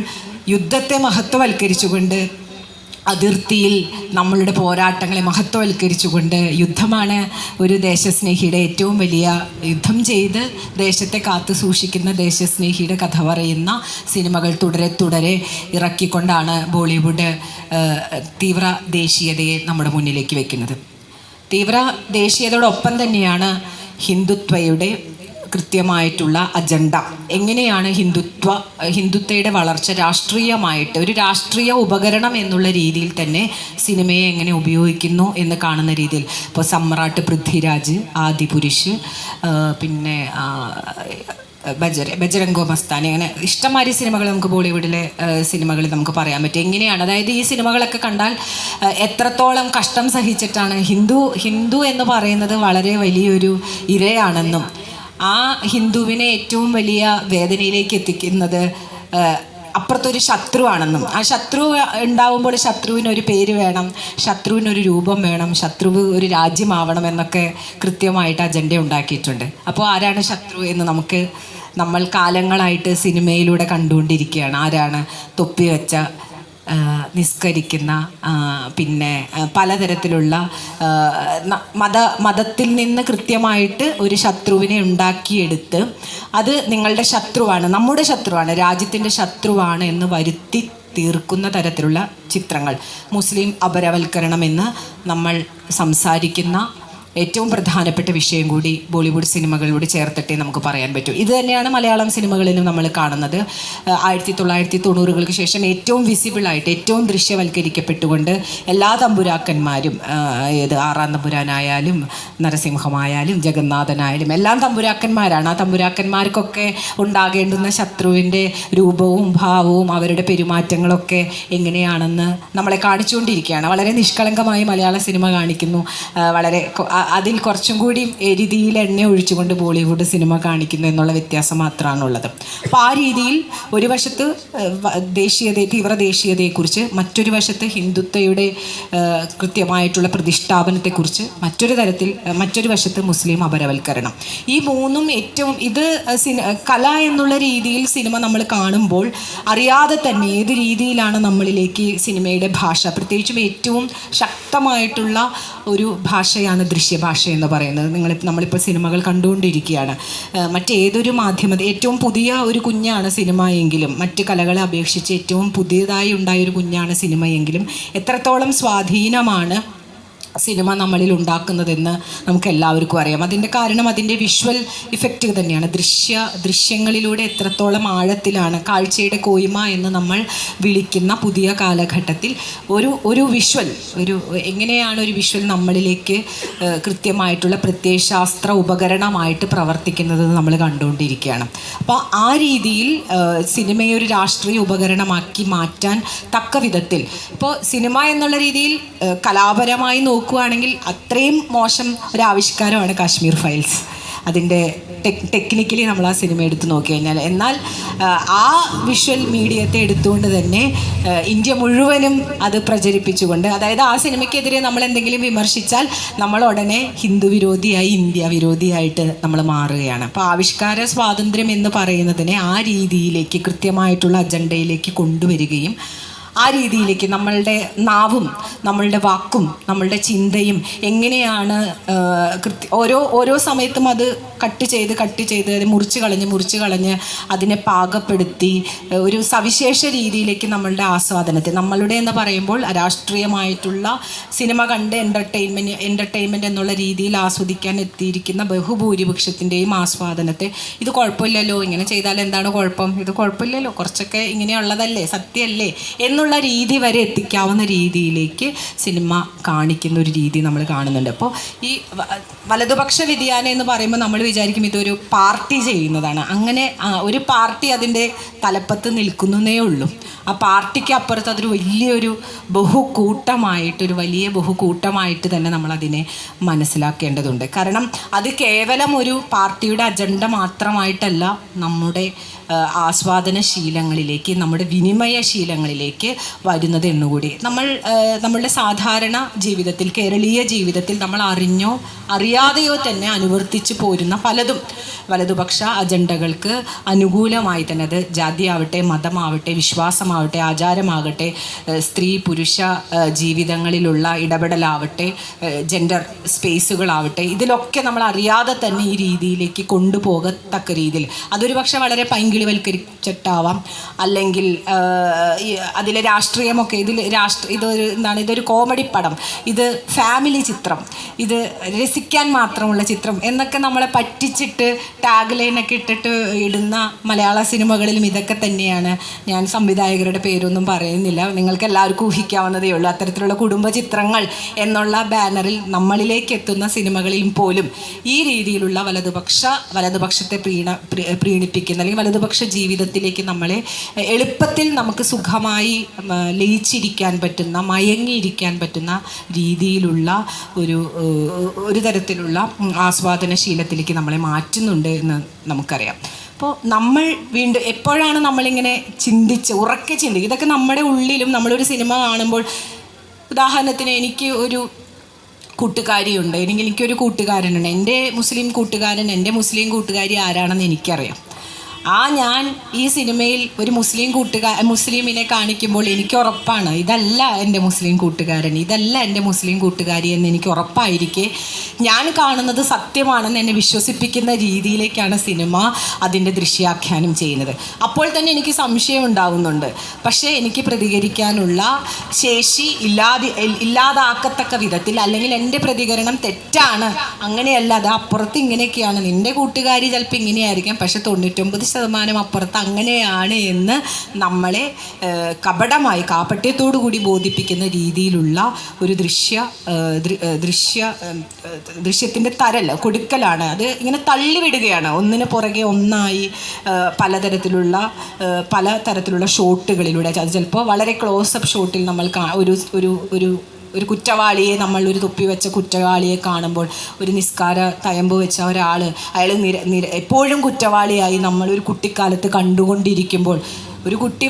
യുദ്ധത്തെ മഹത്വവൽക്കരിച്ചുകൊണ്ട്, അതിർത്തിയിൽ നമ്മളുടെ പോരാട്ടങ്ങളെ മഹത്വവൽക്കരിച്ചുകൊണ്ട്, യുദ്ധമാണ് ഒരു ദേശസ്നേഹിയുടെ ഏറ്റവും വലിയ, യുദ്ധം ചെയ്ത് ദേശത്തെ കാത്തു സൂക്ഷിക്കുന്ന ദേശസ്നേഹിയുടെ കഥ പറയുന്ന സിനിമകൾ തുടരെ ഇറക്കിക്കൊണ്ടാണ് ബോളിവുഡ് തീവ്ര ദേശീയതയെ നമ്മുടെ മുന്നിലേക്ക് വെക്കുന്നത്. തീവ്ര ദേശീയതയോടൊപ്പം തന്നെയാണ് ഹിന്ദുത്വയുടെ കൃത്യമായിട്ടുള്ള അജണ്ട. എങ്ങനെയാണ് ഹിന്ദുത്വയുടെ വളർച്ച രാഷ്ട്രീയമായിട്ട്, ഒരു രാഷ്ട്രീയ ഉപകരണം എന്നുള്ള രീതിയിൽ തന്നെ സിനിമയെ എങ്ങനെ ഉപയോഗിക്കുന്നു എന്ന് കാണുന്ന രീതിയിൽ. ഇപ്പോൾ സമ്രാട്ട് പൃഥ്വിരാജ്, ആദിപുരുഷ്, പിന്നെ ബജരംഗോ മസ്താനി, അങ്ങനെ ഇഷ്ടംമാതിരി സിനിമകൾ നമുക്ക് ബോളിവുഡിലെ സിനിമകളിൽ നമുക്ക് പറയാൻ പറ്റും. എങ്ങനെയാണ്, അതായത് ഈ സിനിമകളൊക്കെ കണ്ടാൽ എത്രത്തോളം കഷ്ടം സഹിച്ചിട്ടാണ് ഹിന്ദു എന്ന് പറയുന്നത് വളരെ വലിയൊരു ഇരയാണെന്നും ആ ഹിന്ദുവിനെ ഏറ്റവും വലിയ വേദനയിലേക്ക് എത്തിക്കുന്നത് അപ്പുറത്തൊരു ശത്രുവാണെന്നും, ആ ശത്രു ഉണ്ടാവുമ്പോൾ ശത്രുവിനൊരു പേര് വേണം, ശത്രുവിനൊരു രൂപം വേണം, ശത്രുവ് ഒരു രാജ്യമാവണം എന്നൊക്കെ കൃത്യമായിട്ട് അജണ്ട ഉണ്ടാക്കിയിട്ടുണ്ട്. അപ്പോൾ ആരാണ് ശത്രു എന്ന് നമ്മൾ കാലങ്ങളായിട്ട് സിനിമയിലൂടെ കണ്ടുകൊണ്ടിരിക്കുകയാണ്. ആരാണ് തൊപ്പി വെച്ച, നിസ്കരിക്കുന്ന, പിന്നെ പലതരത്തിലുള്ള മതത്തിൽ നിന്ന് കൃത്യമായിട്ട് ഒരു ശത്രുവിനെ ഉണ്ടാക്കിയെടുത്ത് അത് നിങ്ങളുടെ ശത്രുവാണ്, നമ്മുടെ ശത്രുവാണ്, രാജ്യത്തിൻ്റെ ശത്രുവാണ് എന്ന് വരുത്തി തീർക്കുന്ന തരത്തിലുള്ള ചിത്രങ്ങൾ. മുസ്ലിം അപരവൽക്കരണം എന്ന് നമ്മൾ സംസാരിക്കുന്ന ഏറ്റവും പ്രധാനപ്പെട്ട വിഷയം കൂടി ബോളിവുഡ് സിനിമകളിലൂടെ ചേർത്തിട്ടേ നമുക്ക് പറയാൻ പറ്റൂ. ഇത് തന്നെയാണ് മലയാളം സിനിമകളിലും നമ്മൾ കാണുന്നത്. 1990-കൾക്ക് ശേഷം ഏറ്റവും വിസിബിളായിട്ട്, ഏറ്റവും ദൃശ്യവൽക്കരിക്കപ്പെട്ടുകൊണ്ട് എല്ലാ തമ്പുരാക്കന്മാരും, ആറാം തമ്പുരാനായാലും നരസിംഹമായാലും ജഗന്നാഥനായാലും എല്ലാം തമ്പുരാക്കന്മാരാണ്. ആ തമ്പുരാക്കന്മാർക്കൊക്കെ ഉണ്ടാകേണ്ടുന്ന ശത്രുവിൻ്റെ രൂപവും ഭാവവും അവരുടെ പെരുമാറ്റങ്ങളൊക്കെ എങ്ങനെയാണെന്ന് നമ്മളെ കാണിച്ചുകൊണ്ടിരിക്കുകയാണ്. വളരെ നിഷ്കളങ്കമായി മലയാള സിനിമ കാണിക്കുന്നു. വളരെ അതിൽ കുറച്ചും കൂടി എരുതിയിൽ എണ്ണ ഒഴിച്ചുകൊണ്ട് ബോളിവുഡ് സിനിമ കാണിക്കുന്നു എന്നുള്ള വ്യത്യാസം മാത്രമാണുള്ളത്. അപ്പോൾ ആ രീതിയിൽ ഒരു വശത്ത് തീവ്ര ദേശീയതയെക്കുറിച്ച്, മറ്റൊരു വശത്ത് ഹിന്ദുത്വയുടെ കൃത്യമായിട്ടുള്ള പ്രതിഷ്ഠാപനത്തെക്കുറിച്ച്, മറ്റൊരു വശത്ത് മുസ്ലിം അപരവൽക്കരണം. ഈ മൂന്നും ഏറ്റവും കല എന്നുള്ള രീതിയിൽ സിനിമ നമ്മൾ കാണുമ്പോൾ അറിയാതെ തന്നെ ഏത് രീതിയിലാണ് നമ്മളിലേക്ക് സിനിമയുടെ ഭാഷ, പ്രത്യേകിച്ചും ഏറ്റവും ശക്തമായിട്ടുള്ള ഒരു ഭാഷയാണ് ദൃശ്യഭാഷ എന്ന് പറയുന്നത്. നമ്മളിപ്പോൾ സിനിമകൾ കണ്ടുകൊണ്ടിരിക്കുകയാണ്. മറ്റേതൊരു മാധ്യമത്തെ ഏറ്റവും പുതിയ ഒരു കുഞ്ഞാണ് സിനിമ എങ്കിലും, മറ്റ് കലകളെ അപേക്ഷിച്ച് ഏറ്റവും പുതിയതായി ഉണ്ടായൊരു കുഞ്ഞാണ് സിനിമയെങ്കിലും എത്രത്തോളം സ്വാധീനമാണ് സിനിമ നമ്മളിൽ ഉണ്ടാക്കുന്നതെന്ന് നമുക്ക് എല്ലാവർക്കും അറിയാം. അതിൻ്റെ കാരണം അതിൻ്റെ വിഷ്വൽ ഇഫക്റ്റ് തന്നെയാണ്. ദൃശ്യങ്ങളിലൂടെ എത്രത്തോളം ആഴത്തിലാണ് കാഴ്ചയുടെ കോയ്മ എന്ന് നമ്മൾ വിളിക്കുന്ന പുതിയ കാലഘട്ടത്തിൽ ഒരു വിഷ്വൽ എങ്ങനെയാണ് ഒരു വിഷ്വൽ നമ്മളിലേക്ക് കൃത്യമായിട്ടുള്ള പ്രത്യയശാസ്ത്ര ഉപകരണമായിട്ട് പ്രവർത്തിക്കുന്നത് നമ്മൾ കണ്ടുകൊണ്ടിരിക്കുകയാണ്. അപ്പോൾ ആ രീതിയിൽ സിനിമയെ ഒരു രാഷ്ട്രീയ ഉപകരണമാക്കി മാറ്റാൻ തക്ക വിധത്തിൽ ഇപ്പോൾ സിനിമ എന്നുള്ള രീതിയിൽ കലാപരമായി നോക്കുകയാണെങ്കിൽ അത്രയും മോശം ഒരു ആവിഷ്കാരമാണ് കാശ്മീർ ഫയൽസ്. അതിൻ്റെ ടെക്നിക്കലി നമ്മൾ ആ സിനിമ എടുത്ത് നോക്കി കഴിഞ്ഞാൽ, എന്നാൽ ആ വിഷ്വൽ മീഡിയത്തെ എടുത്തുകൊണ്ട് തന്നെ ഇന്ത്യ മുഴുവനും അത് പ്രചരിപ്പിച്ചുകൊണ്ട്, അതായത് ആ സിനിമയ്ക്കെതിരെ നമ്മൾ എന്തെങ്കിലും വിമർശിച്ചാൽ നമ്മൾ ഉടനെ ഹിന്ദു വിരോധിയായി, ഇന്ത്യ വിരോധിയായിട്ട് നമ്മൾ മാറുകയാണ്. അപ്പോൾ ആവിഷ്കാര സ്വാതന്ത്ര്യം എന്ന് പറയുന്നതിനെ ആ രീതിയിലേക്ക് കൃത്യമായിട്ടുള്ള അജണ്ടയിലേക്ക് കൊണ്ടുവരികയും ആ രീതിയിലേക്ക് നമ്മളുടെ നാവും നമ്മളുടെ വാക്കും നമ്മളുടെ ചിന്തയും എങ്ങനെയാണ് ഓരോ സമയത്തും അത് കട്ട് ചെയ്ത് അത് മുറിച്ച് കളഞ്ഞ് അതിനെ പാകപ്പെടുത്തി ഒരു സവിശേഷ രീതിയിലേക്ക് നമ്മളുടെ ആസ്വാദനത്തെ, നമ്മളുടെ എന്ന് പറയുമ്പോൾ രാഷ്ട്രീയമായിട്ടുള്ള സിനിമ കണ്ട് എൻ്റർടൈൻമെൻറ്റ് എന്നുള്ള രീതിയിൽ ആസ്വദിക്കാൻ എത്തിയിരിക്കുന്ന ബഹുഭൂരിപക്ഷത്തിൻ്റെയും ആസ്വാദനത്തെ ഇത് കുഴപ്പമില്ലല്ലോ, ഇങ്ങനെ ചെയ്താൽ എന്താണ് കുഴപ്പം, ഇത് കുഴപ്പമില്ലല്ലോ, കുറച്ചൊക്കെ ഇങ്ങനെയുള്ളതല്ലേ, സത്യമല്ലേ എന്നുള്ള രീതി വരെ എത്തിക്കാവുന്ന രീതിയിലേക്ക് സിനിമ കാണിക്കുന്ന ഒരു രീതി നമ്മൾ കാണുന്നുണ്ട്. അപ്പോൾ ഈ വലതുപക്ഷ വ്യതിയാനം എന്ന് പറയുമ്പോൾ നമ്മൾ വിചാരിക്കും ഇതൊരു പാർട്ടി ചെയ്യുന്നതാണ്. അങ്ങനെ ഒരു പാർട്ടി അതിൻ്റെ തലപ്പത്ത് നിൽക്കുന്നേ ഉള്ളൂ. ആ പാർട്ടിക്ക് അപ്പുറത്ത് അതൊരു വലിയ ബഹുകൂട്ടമായിട്ട് തന്നെ നമ്മളതിനെ മനസ്സിലാക്കേണ്ടതുണ്ട്. കാരണം അത് കേവലം ഒരു പാർട്ടിയുടെ അജണ്ട മാത്രമായിട്ടല്ല നമ്മുടെ ആസ്വാദന ശീലങ്ങളിലേക്ക്, നമ്മുടെ വിനിമയ ശീലങ്ങളിലേക്ക് വരുന്നത് എന്നുകൂടി നമ്മളുടെ സാധാരണ ജീവിതത്തിൽ, കേരളീയ ജീവിതത്തിൽ നമ്മൾ അറിഞ്ഞോ അറിയാതെയോ തന്നെ അനുവർത്തിച്ച് പോരുന്ന പലതും വലതുപക്ഷ അജണ്ടകൾക്ക് അനുകൂലമായി തന്നെ, അത് ജാതിയാവട്ടെ, മതമാവട്ടെ, വിശ്വാസമാവട്ടെ, ആചാരമാകട്ടെ, സ്ത്രീ പുരുഷ ജീവിതങ്ങളിലുള്ള ഇടപെടലാവട്ടെ, ജെൻഡർ സ്പേസുകളാവട്ടെ, ഇതിലൊക്കെ നമ്മൾ അറിയാതെ തന്നെ ഈ രീതിയിലേക്ക് കൊണ്ടുപോകത്തക്ക രീതിയിൽ അതൊരു പക്ഷേ വളരെ പൈങ്കിളിവൽക്കരിച്ചിട്ടാവാം, അല്ലെങ്കിൽ അതിലെ രാഷ്ട്രീയമൊക്കെ ഇതൊരു കോമഡി പടം, ഇത് ഫാമിലി ചിത്രം, ഇത് രസിക്കാൻ മാത്രമുള്ള ചിത്രം എന്നൊക്കെ നമ്മളെ പറ്റിച്ചിട്ട് ടാഗ് ലൈനൊക്കെ ഇട്ടിട്ട് ഇടുന്ന മലയാള സിനിമകളിലും ഇതൊക്കെ തന്നെയാണ്. ഞാൻ സംവിധായകരുടെ പേരൊന്നും പറയുന്നില്ല, നിങ്ങൾക്ക് എല്ലാവർക്കും ഊഹിക്കാവുന്നതേ ഉള്ളൂ. അത്തരത്തിലുള്ള കുടുംബ ചിത്രങ്ങൾ എന്നുള്ള ബാനറിൽ നമ്മളിലേക്ക് എത്തുന്ന സിനിമകളിലും പോലും ഈ രീതിയിലുള്ള വലതുപക്ഷത്തെ പ്രീണിപ്പിക്കുന്ന അല്ലെങ്കിൽ വലതുപക്ഷ ജീവിതത്തിലേക്ക് നമ്മളെ എളുപ്പത്തിൽ നമുക്ക് സുഖമായി ലയിച്ചിരിക്കാൻ പറ്റുന്ന, മയങ്ങിയിരിക്കാൻ പറ്റുന്ന രീതിയിലുള്ള ഒരു തരത്തിലുള്ള ആസ്വാദന ശീലത്തിലേക്ക് നമ്മളെ മാറ്റുന്നുണ്ട് എന്ന് നമുക്കറിയാം. അപ്പോൾ നമ്മൾ വീണ്ടും എപ്പോഴാണ് നമ്മളിങ്ങനെ ഉറക്കെ ചിന്തിക്കുക, ഇതൊക്കെ നമ്മുടെ ഉള്ളിലും, നമ്മളൊരു സിനിമ കാണുമ്പോൾ, ഉദാഹരണത്തിന് എനിക്ക് ഒരു കൂട്ടുകാരിയുണ്ട്, എനിക്കൊരു കൂട്ടുകാരനുണ്ട്, എൻ്റെ മുസ്ലിം കൂട്ടുകാരി ആരാണെന്ന് എനിക്കറിയാം. ഞാൻ ഈ സിനിമയിൽ ഒരു മുസ്ലിമിനെ കാണിക്കുമ്പോൾ എനിക്ക് ഉറപ്പാണ് ഇതല്ല എൻ്റെ മുസ്ലിം കൂട്ടുകാരൻ, ഇതല്ല എൻ്റെ മുസ്ലിം കൂട്ടുകാരി എന്ന് എനിക്ക് ഉറപ്പായിരിക്കെ ഞാൻ കാണുന്നത് സത്യമാണെന്ന് എന്നെ വിശ്വസിപ്പിക്കുന്ന രീതിയിലേക്കാണ് സിനിമ അതിൻ്റെ ദൃശ്യാഖ്യാനം ചെയ്യുന്നത്. അപ്പോൾ തന്നെ എനിക്ക് സംശയം ഉണ്ടാകുന്നുണ്ട്, പക്ഷേ എനിക്ക് പ്രതികരിക്കാനുള്ള ശേഷി ഇല്ലാതാക്കത്തക്ക വിധത്തിൽ, അല്ലെങ്കിൽ എൻ്റെ പ്രതികരണം തെറ്റാണ്, അങ്ങനെയല്ല, അത് അപ്പുറത്ത് ഇങ്ങനെയൊക്കെയാണ്, നിൻ്റെ കൂട്ടുകാരി ചിലപ്പോൾ ഇങ്ങനെയായിരിക്കാം, പക്ഷേ 99% അപ്പുറത്ത് അങ്ങനെയാണ് എന്ന് നമ്മളെ കപടമായി കാപട്യത്തോടു കൂടി ബോധിപ്പിക്കുന്ന രീതിയിലുള്ള ഒരു ദൃശ്യത്തിൻ്റെ കൊടുക്കലാണ്. അത് ഇങ്ങനെ തള്ളിവിടുകയാണ്, ഒന്നിന് പുറകെ ഒന്നായി പലതരത്തിലുള്ള ഷോട്ടുകളിലൂടെ. അത് ചിലപ്പോൾ വളരെ ക്ലോസപ്പ് ഷോട്ടിൽ നമ്മൾ ഒരു ഒരു കുറ്റവാളിയെ, നമ്മൾ ഒരു തൊപ്പി വെച്ച കുറ്റവാളിയെ കാണുമ്പോൾ, ഒരു നിസ്കാര തയമ്പ് വെച്ച ഒരാൾ, അയാൾ എപ്പോഴും കുറ്റവാളിയായി നമ്മളൊരു കുട്ടിക്കാലത്ത് കണ്ടുകൊണ്ടിരിക്കുമ്പോൾ, ഒരു കുട്ടി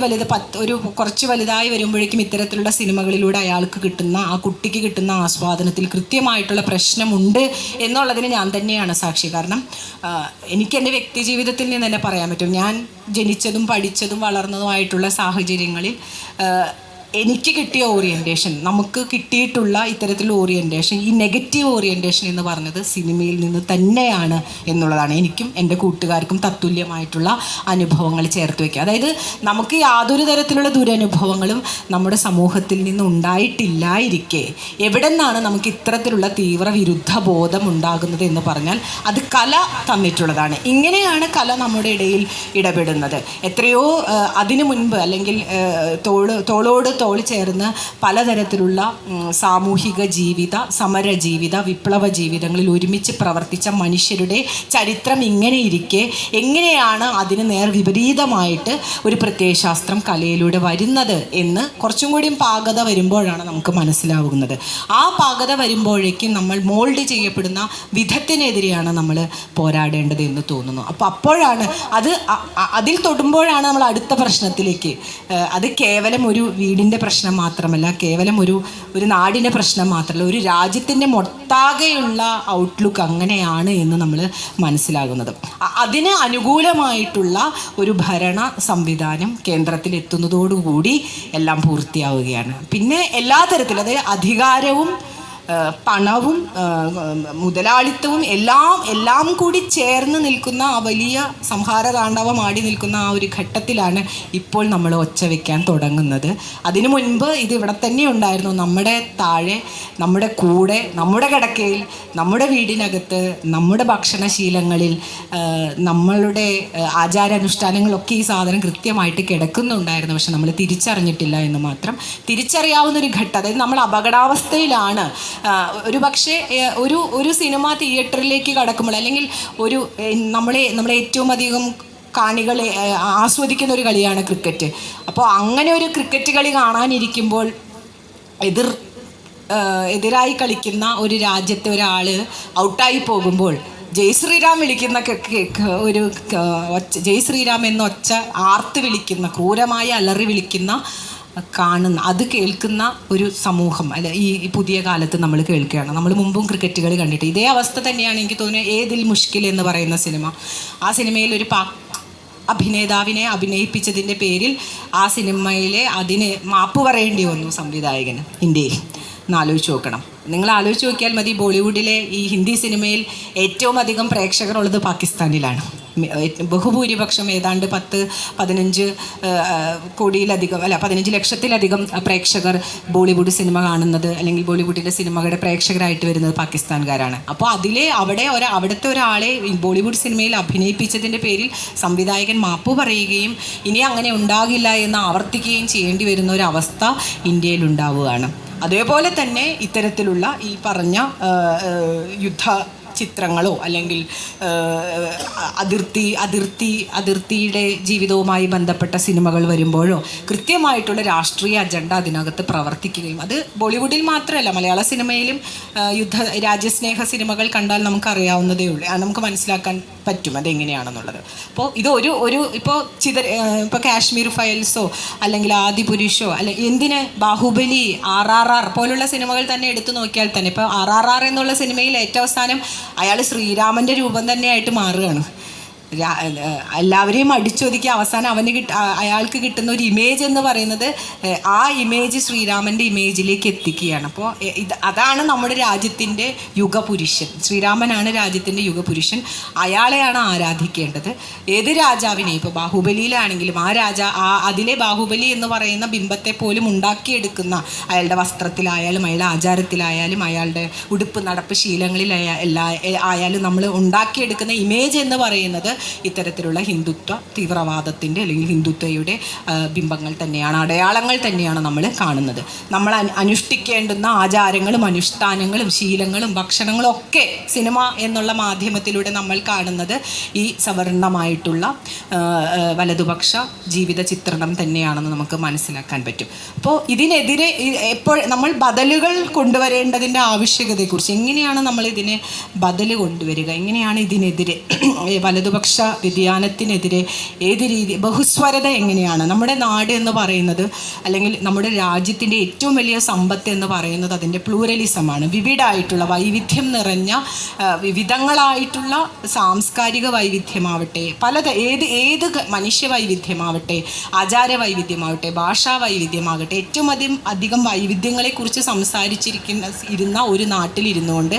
കുറച്ച് വലുതായി വരുമ്പോഴേക്കും ഇത്തരത്തിലുള്ള സിനിമകളിലൂടെ അയാൾക്ക് കിട്ടുന്ന, ആ കുട്ടിക്ക് കിട്ടുന്ന ആസ്വാദനത്തിൽ കൃത്യമായിട്ടുള്ള പ്രശ്നമുണ്ട് എന്നുള്ളതിന് ഞാൻ തന്നെയാണ് സാക്ഷി. കാരണം എനിക്ക് എൻ്റെ വ്യക്തി ജീവിതത്തിൽ നിന്ന് തന്നെ പറയാൻ പറ്റും. ഞാൻ ജനിച്ചതും പഠിച്ചതും വളർന്നതുമായിട്ടുള്ള സാഹചര്യങ്ങളിൽ എനിക്ക് കിട്ടിയ ഓറിയൻറ്റേഷൻ, നമുക്ക് കിട്ടിയിട്ടുള്ള ഇത്തരത്തിലുള്ള ഓറിയൻറ്റേഷൻ, ഈ നെഗറ്റീവ് ഓറിയൻറ്റേഷൻ എന്ന് പറഞ്ഞത് സിനിമയിൽ നിന്ന് തന്നെയാണ് എന്നുള്ളതാണ്. എനിക്കും എൻ്റെ കൂട്ടുകാർക്കും തത്തുല്യമായിട്ടുള്ള അനുഭവങ്ങൾ ചേർത്ത് വയ്ക്കുക. അതായത് നമുക്ക് യാതൊരു തരത്തിലുള്ള ദുരനുഭവങ്ങളും നമ്മുടെ സമൂഹത്തിൽ നിന്ന് ഉണ്ടായിട്ടില്ലായിരിക്കെ എവിടെ നിന്നാണ് നമുക്ക് ഇത്തരത്തിലുള്ള തീവ്ര വിരുദ്ധ ബോധം ഉണ്ടാകുന്നത് എന്ന് പറഞ്ഞാൽ അത് കല തന്നിട്ടുള്ളതാണ്. ഇങ്ങനെയാണ് കല നമ്മുടെ ഇടയിൽ ഇടപെടുന്നത്. എത്രയോ അതിനു മുൻപ്, അല്ലെങ്കിൽ തോളോട് തോൾ ചേർന്ന് പലതരത്തിലുള്ള സാമൂഹിക ജീവിത, സമര ജീവിത, വിപ്ലവ ജീവിതങ്ങളിൽ ഒരുമിച്ച് പ്രവർത്തിച്ച മനുഷ്യരുടെ ചരിത്രം ഇങ്ങനെ ഇരിക്കെ എങ്ങനെയാണ് അതിന് നേർ വിപരീതമായിട്ട് ഒരു പ്രത്യയശാസ്ത്രം കലയിലൂടെ വരുന്നത് എന്ന് കുറച്ചും കൂടിയും പാകത വരുമ്പോഴാണ് നമുക്ക് മനസ്സിലാവുന്നത്. ആ പാകത വരുമ്പോഴേക്കും നമ്മൾ മോൾഡ് ചെയ്യപ്പെടുന്ന വിധത്തിനെതിരെയാണ് നമ്മൾ പോരാടേണ്ടത് എന്ന് തോന്നുന്നു. അപ്പോഴാണ് അതിൽ തൊടുമ്പോഴാണ് നമ്മൾ അടുത്ത പ്രശ്നത്തിലേക്ക്, അത് കേവലം ഒരു വീടിൻ്റെ പ്രശ്നം മാത്രമല്ല, കേവലം ഒരു നാടിൻ്റെ പ്രശ്നം മാത്രമല്ല, ഒരു രാജ്യത്തിൻ്റെ മൊത്താകെയുള്ള ഔട്ട്ലുക്ക് അങ്ങനെയാണ് എന്ന് നമ്മൾ മനസ്സിലാകുന്നത്. അതിന് അനുകൂലമായിട്ടുള്ള ഒരു ഭരണ സംവിധാനം കേന്ദ്രത്തിൽ എത്തുന്നതോടുകൂടി എല്ലാം പൂർത്തിയാവുകയാണ്. പിന്നെ എല്ലാ തരത്തിലും, അതായത് അധികാരവും പണവും മുതലാളിത്തവും എല്ലാം കൂടി ചേർന്ന് നിൽക്കുന്ന ആ വലിയ സംഹാരതാണ്ഡവം ആടി നിൽക്കുന്ന ആ ഒരു ഘട്ടത്തിലാണ് ഇപ്പോൾ നമ്മൾ ഒച്ച വയ്ക്കാൻ തുടങ്ങുന്നത്. അതിനു മുൻപ് ഇത് ഇവിടെ തന്നെ ഉണ്ടായിരുന്നു, നമ്മുടെ താഴെ, നമ്മുടെ കൂടെ, നമ്മുടെ കിടക്കയിൽ, നമ്മുടെ വീടിനകത്ത്, നമ്മുടെ ഭക്ഷണശീലങ്ങളിൽ, നമ്മളുടെ ആചാരാനുഷ്ഠാനങ്ങളൊക്കെ ഈ സാധനം കൃത്യമായിട്ട് കിടക്കുന്നുണ്ടായിരുന്നു. പക്ഷെ നമ്മൾ തിരിച്ചറിഞ്ഞിട്ടില്ല എന്ന് മാത്രം. തിരിച്ചറിയാവുന്നൊരു ഘട്ടം, അതായത് നമ്മൾ അപകടാവസ്ഥയിലാണ്. ഒരു പക്ഷേ ഒരു സിനിമ തിയേറ്ററിലേക്ക് കടക്കുമ്പോൾ, അല്ലെങ്കിൽ നമ്മളെ ഏറ്റവും അധികം കാണികളെ ആസ്വദിക്കുന്ന ഒരു കളിയാണ് ക്രിക്കറ്റ്. അപ്പോൾ അങ്ങനെ ഒരു ക്രിക്കറ്റ് കളി കാണാനിരിക്കുമ്പോൾ എതിരായി കളിക്കുന്ന ഒരു രാജ്യത്തെ ഒരാൾ ഔട്ടായി പോകുമ്പോൾ ജയ് ശ്രീറാം വിളിക്കുന്ന ജയ് ശ്രീറാം എന്ന ഒച്ച ആർത്ത് വിളിക്കുന്ന, ക്രൂരമായി അലറി വിളിക്കുന്ന, കാണുന്ന, അത് കേൾക്കുന്ന ഒരു സമൂഹം അല്ല ഈ പുതിയ കാലത്ത് നമ്മൾ കേൾക്കുകയാണ്. നമ്മൾ മുമ്പും ക്രിക്കറ്റ് കളി കണ്ടിട്ട് ഇതേ അവസ്ഥ തന്നെയാണ് എനിക്ക് തോന്നുന്നത്. ഏതിൽ മുഷ്കിൽ എന്ന് പറയുന്ന സിനിമ, ആ സിനിമയിൽ ഒരു അഭിനേതാവിനെ അഭിനയിപ്പിച്ചതിൻ്റെ പേരിൽ ആ സിനിമയിലെ അതിന് മാപ്പ് പറയേണ്ടി വന്നു സംവിധായകന് ഇന്ത്യയിൽ. എന്നാലോചിച്ച് നോക്കണം. നിങ്ങൾ ആലോചിച്ച് നോക്കിയാൽ മതി, ബോളിവുഡിലെ ഈ ഹിന്ദി സിനിമയിൽ ഏറ്റവും അധികം പ്രേക്ഷകരുള്ളത് പാകിസ്ഥാനിലാണ്. ബഹുഭൂരിപക്ഷം ഏതാണ്ട് 10-15 കോടിയിലധികം, 15 ലക്ഷത്തിലധികം പ്രേക്ഷകർ ബോളിവുഡ് സിനിമ കാണുന്നത്, അല്ലെങ്കിൽ ബോളിവുഡിലെ സിനിമകളുടെ പ്രേക്ഷകരായിട്ട് വരുന്നത് പാകിസ്ഥാൻകാരാണ്. അപ്പോൾ അവിടുത്തെ ഒരാളെ ബോളിവുഡ് സിനിമയിൽ അഭിനയിപ്പിച്ചതിൻ്റെ പേരിൽ സംവിധായകൻ മാപ്പ് പറയുകയും ഇനി അങ്ങനെ ഉണ്ടാകില്ല എന്ന് ആവർത്തിക്കുകയും ചെയ്യേണ്ടി വരുന്ന ഒരു അവസ്ഥ ഇന്ത്യയിൽ ഉണ്ടാവുകയാണ്. അതേപോലെ തന്നെ ഇത്തരത്തിലുള്ള ഈ പറഞ്ഞ യുദ്ധ ചിത്രങ്ങളോ അല്ലെങ്കിൽ അതിർത്തിയുടെ ജീവിതവുമായി ബന്ധപ്പെട്ട സിനിമകൾ വരുമ്പോഴോ കൃത്യമായിട്ടുള്ള രാഷ്ട്രീയ അജണ്ട അതിനകത്ത് പ്രവർത്തിക്കുകയും, അത് ബോളിവുഡിൽ മാത്രമല്ല മലയാള സിനിമയിലും രാജ്യസ്നേഹ സിനിമകൾ കണ്ടാൽ നമുക്കറിയാവുന്നതേ ഉള്ളൂ, നമുക്ക് മനസ്സിലാക്കാൻ പറ്റും അതെങ്ങനെയാണെന്നുള്ളത്. അപ്പോൾ ഇത് ഇപ്പോൾ കാശ്മീർ ഫയൽസോ അല്ലെങ്കിൽ ആദിപുരുഷോ എന്തിന് ബാഹുബലി, RRR പോലുള്ള സിനിമകൾ തന്നെ എടുത്തു നോക്കിയാൽ തന്നെ, ഇപ്പോൾ RRR എന്നുള്ള സിനിമയിൽ ഏറ്റവും അവസാനം അയാൾ ശ്രീരാമൻ്റെ രൂപം തന്നെയായിട്ട് മാറുകയാണ്. എല്ലാവരെയും അടിച്ചൊതുക്കി അവസാനം അയാൾക്ക് കിട്ടുന്ന ഒരു ഇമേജ് എന്ന് പറയുന്നത് ആ ഇമേജ് ശ്രീരാമൻ്റെ ഇമേജിലേക്ക് എത്തിക്കുകയാണ്. അപ്പോൾ അതാണ് നമ്മുടെ രാജ്യത്തിൻ്റെ യുഗപുരുഷൻ. ശ്രീരാമനാണ് രാജ്യത്തിൻ്റെ യുഗപുരുഷൻ. അയാളെയാണ് ആരാധിക്കേണ്ടത്. ഏത് രാജാവിനെയും, ഇപ്പോൾ ബാഹുബലിയിലാണെങ്കിലും അതിലെ ബാഹുബലി എന്ന് പറയുന്ന ബിംബത്തെ പോലും ഉണ്ടാക്കിയെടുക്കുന്ന, അയാളുടെ വസ്ത്രത്തിലായാലും അയാളുടെ ആചാരത്തിലായാലും അയാളുടെ ഉടുപ്പ് നടപ്പ് ശീലങ്ങളിലായാലും നമ്മൾ ഉണ്ടാക്കിയെടുക്കുന്ന ഇമേജ് എന്ന് പറയുന്നത് ഇത്തരത്തിലുള്ള ഹിന്ദുത്വ തീവ്രവാദത്തിൻ്റെ അല്ലെങ്കിൽ ഹിന്ദുത്വയുടെ ബിംബങ്ങൾ തന്നെയാണ്, അടയാളങ്ങൾ തന്നെയാണ് നമ്മൾ കാണുന്നത്. നമ്മൾ അനുഷ്ഠിക്കേണ്ടുന്ന ആചാരങ്ങളും അനുഷ്ഠാനങ്ങളും ശീലങ്ങളും ഭക്ഷണങ്ങളും ഒക്കെ സിനിമ എന്നുള്ള മാധ്യമത്തിലൂടെ നമ്മൾ കാണുന്നത് ഈ സവർണമായിട്ടുള്ള വലതുപക്ഷ ജീവിത ചിത്രണം തന്നെയാണെന്ന് നമുക്ക് മനസ്സിലാക്കാൻ പറ്റും. അപ്പോൾ ഇതിനെതിരെ നമ്മൾ ബദലുകൾ കൊണ്ടുവരേണ്ടതിൻ്റെ ആവശ്യകതയെക്കുറിച്ച്, എങ്ങനെയാണ് നമ്മൾ ഇതിനെ ബദൽ കൊണ്ടുവരിക, എങ്ങനെയാണ് ഇതിനെതിരെ വലതുപക്ഷ വ്യതിയാനത്തിനെതിരെ ഏത് രീതി, ബഹുസ്വരത എങ്ങനെയാണ് നമ്മുടെ നാട് എന്ന് പറയുന്നത്, അല്ലെങ്കിൽ നമ്മുടെ രാജ്യത്തിൻ്റെ ഏറ്റവും വലിയ സമ്പത്ത് എന്ന് പറയുന്നത് അതിൻ്റെ പ്ലൂറലിസമാണ്. വിവിഡായിട്ടുള്ള വൈവിധ്യം നിറഞ്ഞ വിവിധങ്ങളായിട്ടുള്ള സാംസ്കാരിക വൈവിധ്യമാവട്ടെ, ഏത് മനുഷ്യ വൈവിധ്യമാവട്ടെ, ആചാര വൈവിധ്യമാവട്ടെ, ഭാഷാ വൈവിധ്യമാകട്ടെ, ഏറ്റവും അധികം വൈവിധ്യങ്ങളെക്കുറിച്ച് ഇരുന്ന ഒരു നാട്ടിലിരുന്നു കൊണ്ട്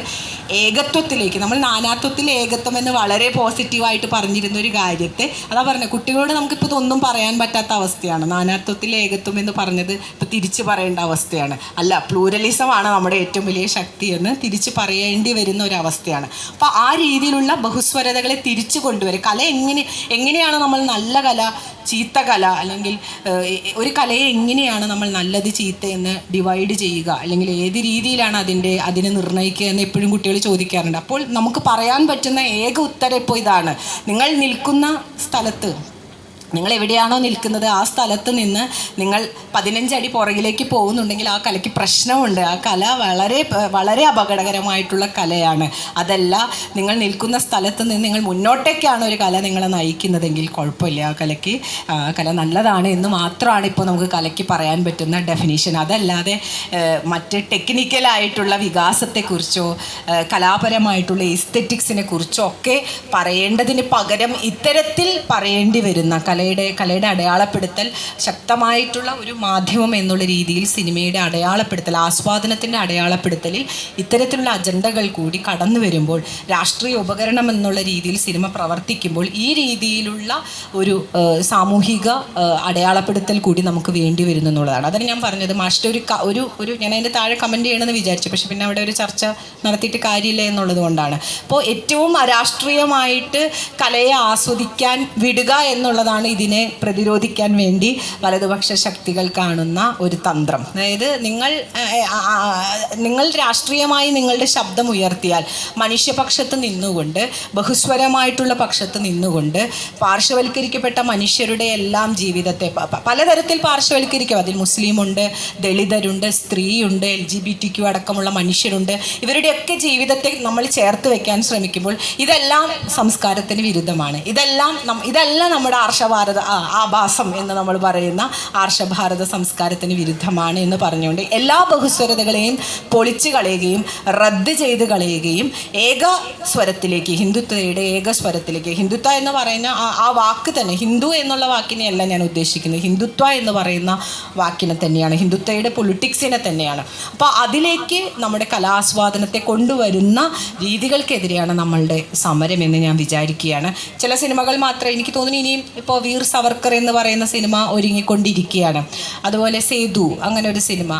ഏകത്വത്തിലേക്ക്, നമ്മൾ നാനാത്വത്തിൽ ഏകത്വം എന്ന് വളരെ പോസിറ്റീവായിട്ട് പറഞ്ഞിരുന്ന ഒരു കാര്യത്തെ, അതാ പറഞ്ഞത്, കുട്ടികളോട് നമുക്കിപ്പോൾ ഇതൊന്നും പറയാൻ പറ്റാത്ത അവസ്ഥയാണ്. നാനാത്വത്തിൽ ഏകത്വം എന്ന് പറഞ്ഞത് ഇപ്പോൾ തിരിച്ചു പറയേണ്ട അവസ്ഥയാണ്. അല്ല, പ്ലൂരലിസമാണ് നമ്മുടെ ഏറ്റവും വലിയ ശക്തി എന്ന് തിരിച്ചു പറയേണ്ടി വരുന്ന ഒരു അവസ്ഥയാണ്. അപ്പോൾ ആ രീതിയിലുള്ള ബഹുസ്വരതകളെ തിരിച്ചു കൊണ്ടുവരും. കല എങ്ങനെയാണ് നമ്മൾ നല്ല കല, ചീത്ത കല, അല്ലെങ്കിൽ ഒരു കലയെ എങ്ങനെയാണ് നമ്മൾ നല്ലത് ചീത്ത എന്ന് ഡിവൈഡ് ചെയ്യുക, അല്ലെങ്കിൽ ഏത് രീതിയിലാണ് അതിനെ നിർണ്ണയിക്കുക എന്ന് എപ്പോഴും കുട്ടികൾ ചോദിക്കാറുണ്ട്. അപ്പോൾ നമുക്ക് പറയാൻ പറ്റുന്ന ഏക ഉത്തരം ഇപ്പോൾ ഇതാണ്: നിങ്ങൾ നിൽക്കുന്ന സ്ഥലത്ത്, നിങ്ങൾ എവിടെയാണോ നിൽക്കുന്നത് ആ സ്ഥലത്ത് നിന്ന് നിങ്ങൾ 15 അടി പുറകിലേക്ക് പോകുന്നുണ്ടെങ്കിൽ ആ കലയ്ക്ക് പ്രശ്നമുണ്ട്. ആ കല വളരെ വളരെ അപകടകരമായിട്ടുള്ള കലയാണ്. അതല്ല, നിങ്ങൾ നിൽക്കുന്ന സ്ഥലത്ത് നിന്ന് നിങ്ങൾ മുന്നോട്ടേക്കാണ് ഒരു കല നിങ്ങളെ നയിക്കുന്നതെങ്കിൽ കുഴപ്പമില്ല, ആ കല നല്ലതാണ് എന്ന് മാത്രമാണ് ഇപ്പോൾ നമുക്ക് കലയ്ക്ക് പറയാൻ പറ്റുന്ന ഡെഫിനിഷൻ. അതല്ലാതെ മറ്റ് ടെക്നിക്കലായിട്ടുള്ള വികാസത്തെക്കുറിച്ചോ കലാപരമായിട്ടുള്ള എസ്തെറ്റിക്സിനെ കുറിച്ചോ ഒക്കെ പറയേണ്ടതിന് പകരം ഇത്തരത്തിൽ പറയേണ്ടി വരുന്ന കലയുടെ അടയാളപ്പെടുത്തൽ, ശക്തമായിട്ടുള്ള ഒരു മാധ്യമം എന്നുള്ള രീതിയിൽ സിനിമയുടെ അടയാളപ്പെടുത്തൽ, ആസ്വാദനത്തിൻ്റെ അടയാളപ്പെടുത്തലിൽ ഇത്തരത്തിലുള്ള അജണ്ടകൾ കൂടി കടന്നു വരുമ്പോൾ, രാഷ്ട്രീയ ഉപകരണം എന്നുള്ള രീതിയിൽ സിനിമ പ്രവർത്തിക്കുമ്പോൾ ഈ രീതിയിലുള്ള ഒരു സാമൂഹിക അടയാളപ്പെടുത്തൽ കൂടി നമുക്ക് വേണ്ടി വരുന്നു എന്നുള്ളതാണ്. അതാണ് ഞാൻ പറഞ്ഞത്. മാഷിൻ്റെ ഒരു ഞാൻ അതിൻ്റെ താഴെ കമൻറ്റ് ചെയ്യണമെന്ന് വിചാരിച്ചു, പക്ഷെ പിന്നെ അവിടെ ഒരു ചർച്ച നടത്തിയിട്ട് കാര്യമില്ല എന്നുള്ളത് കൊണ്ടാണ്. അപ്പോൾ ഏറ്റവും അരാഷ്ട്രീയമായിട്ട് കലയെ ആസ്വദിക്കാൻ വിടുക എന്നുള്ളതാണ് ഇതിനെ പ്രതിരോധിക്കാൻ വേണ്ടി വലതുപക്ഷ ശക്തികൾ കാണുന്ന ഒരു തന്ത്രം. അതായത് നിങ്ങൾ രാഷ്ട്രീയമായി നിങ്ങളുടെ ശബ്ദം ഉയർത്തിയാൽ, മനുഷ്യപക്ഷത്ത് നിന്നുകൊണ്ട്, ബഹുസ്വരമായിട്ടുള്ള പക്ഷത്ത് നിന്നുകൊണ്ട്, പാർശ്വവൽക്കരിക്കപ്പെട്ട മനുഷ്യരുടെ എല്ലാം ജീവിതത്തെ പലതരത്തിൽ പാർശ്വവൽക്കരിക്കും. അതിൽ മുസ്ലിമുണ്ട്, ദളിതരുണ്ട്, സ്ത്രീയുണ്ട്, LGBTQ അടക്കമുള്ള മനുഷ്യരുണ്ട്. ഇവരുടെയൊക്കെ ജീവിതത്തെ നമ്മൾ ചേർത്ത് വെക്കാൻ ശ്രമിക്കുമ്പോൾ ഇതെല്ലാം സംസ്കാരത്തിന് വിരുദ്ധമാണ്. ഇതെല്ലാം നമ്മുടെ ആഭാസം എന്ന് നമ്മൾ പറയുന്ന ആർഷഭാരത സംസ്കാരത്തിന് വിരുദ്ധമാണ് എന്ന് പറഞ്ഞുകൊണ്ട് എല്ലാ ബഹുസ്വരതകളെയും പൊളിച്ചു കളയുകയും റദ്ദ് ചെയ്ത് കളയുകയും ഏക സ്വരത്തിലേക്ക്, ഹിന്ദുത്വയുടെ ഏക സ്വരത്തിലേക്ക്, ഹിന്ദുത്വ എന്ന് പറയുന്ന ആ വാക്ക് തന്നെ, ഹിന്ദു എന്നുള്ള വാക്കിനെയല്ല ഞാൻ ഉദ്ദേശിക്കുന്നത്, ഹിന്ദുത്വ എന്ന് പറയുന്ന വാക്കിനെ തന്നെയാണ്, ഹിന്ദുത്വയുടെ പൊളിറ്റിക്സിനെ തന്നെയാണ്. അപ്പോൾ അതിലേക്ക് നമ്മുടെ കലാസ്വാദനത്തെ കൊണ്ടുവരുന്ന രീതികൾക്കെതിരെയാണ് നമ്മളുടെ സമരം എന്ന് ഞാൻ വിചാരിക്കുകയാണ്. ചില സിനിമകൾ മാത്രമേ, എനിക്ക് തോന്നുന്നു ഇനിയും ഇപ്പോൾ വീർ സവർക്കർ എന്ന് പറയുന്ന സിനിമ ഒരുങ്ങിക്കൊണ്ടിരിക്കുകയാണ്. അതുപോലെ സേതു, അങ്ങനെ ഒരു സിനിമ.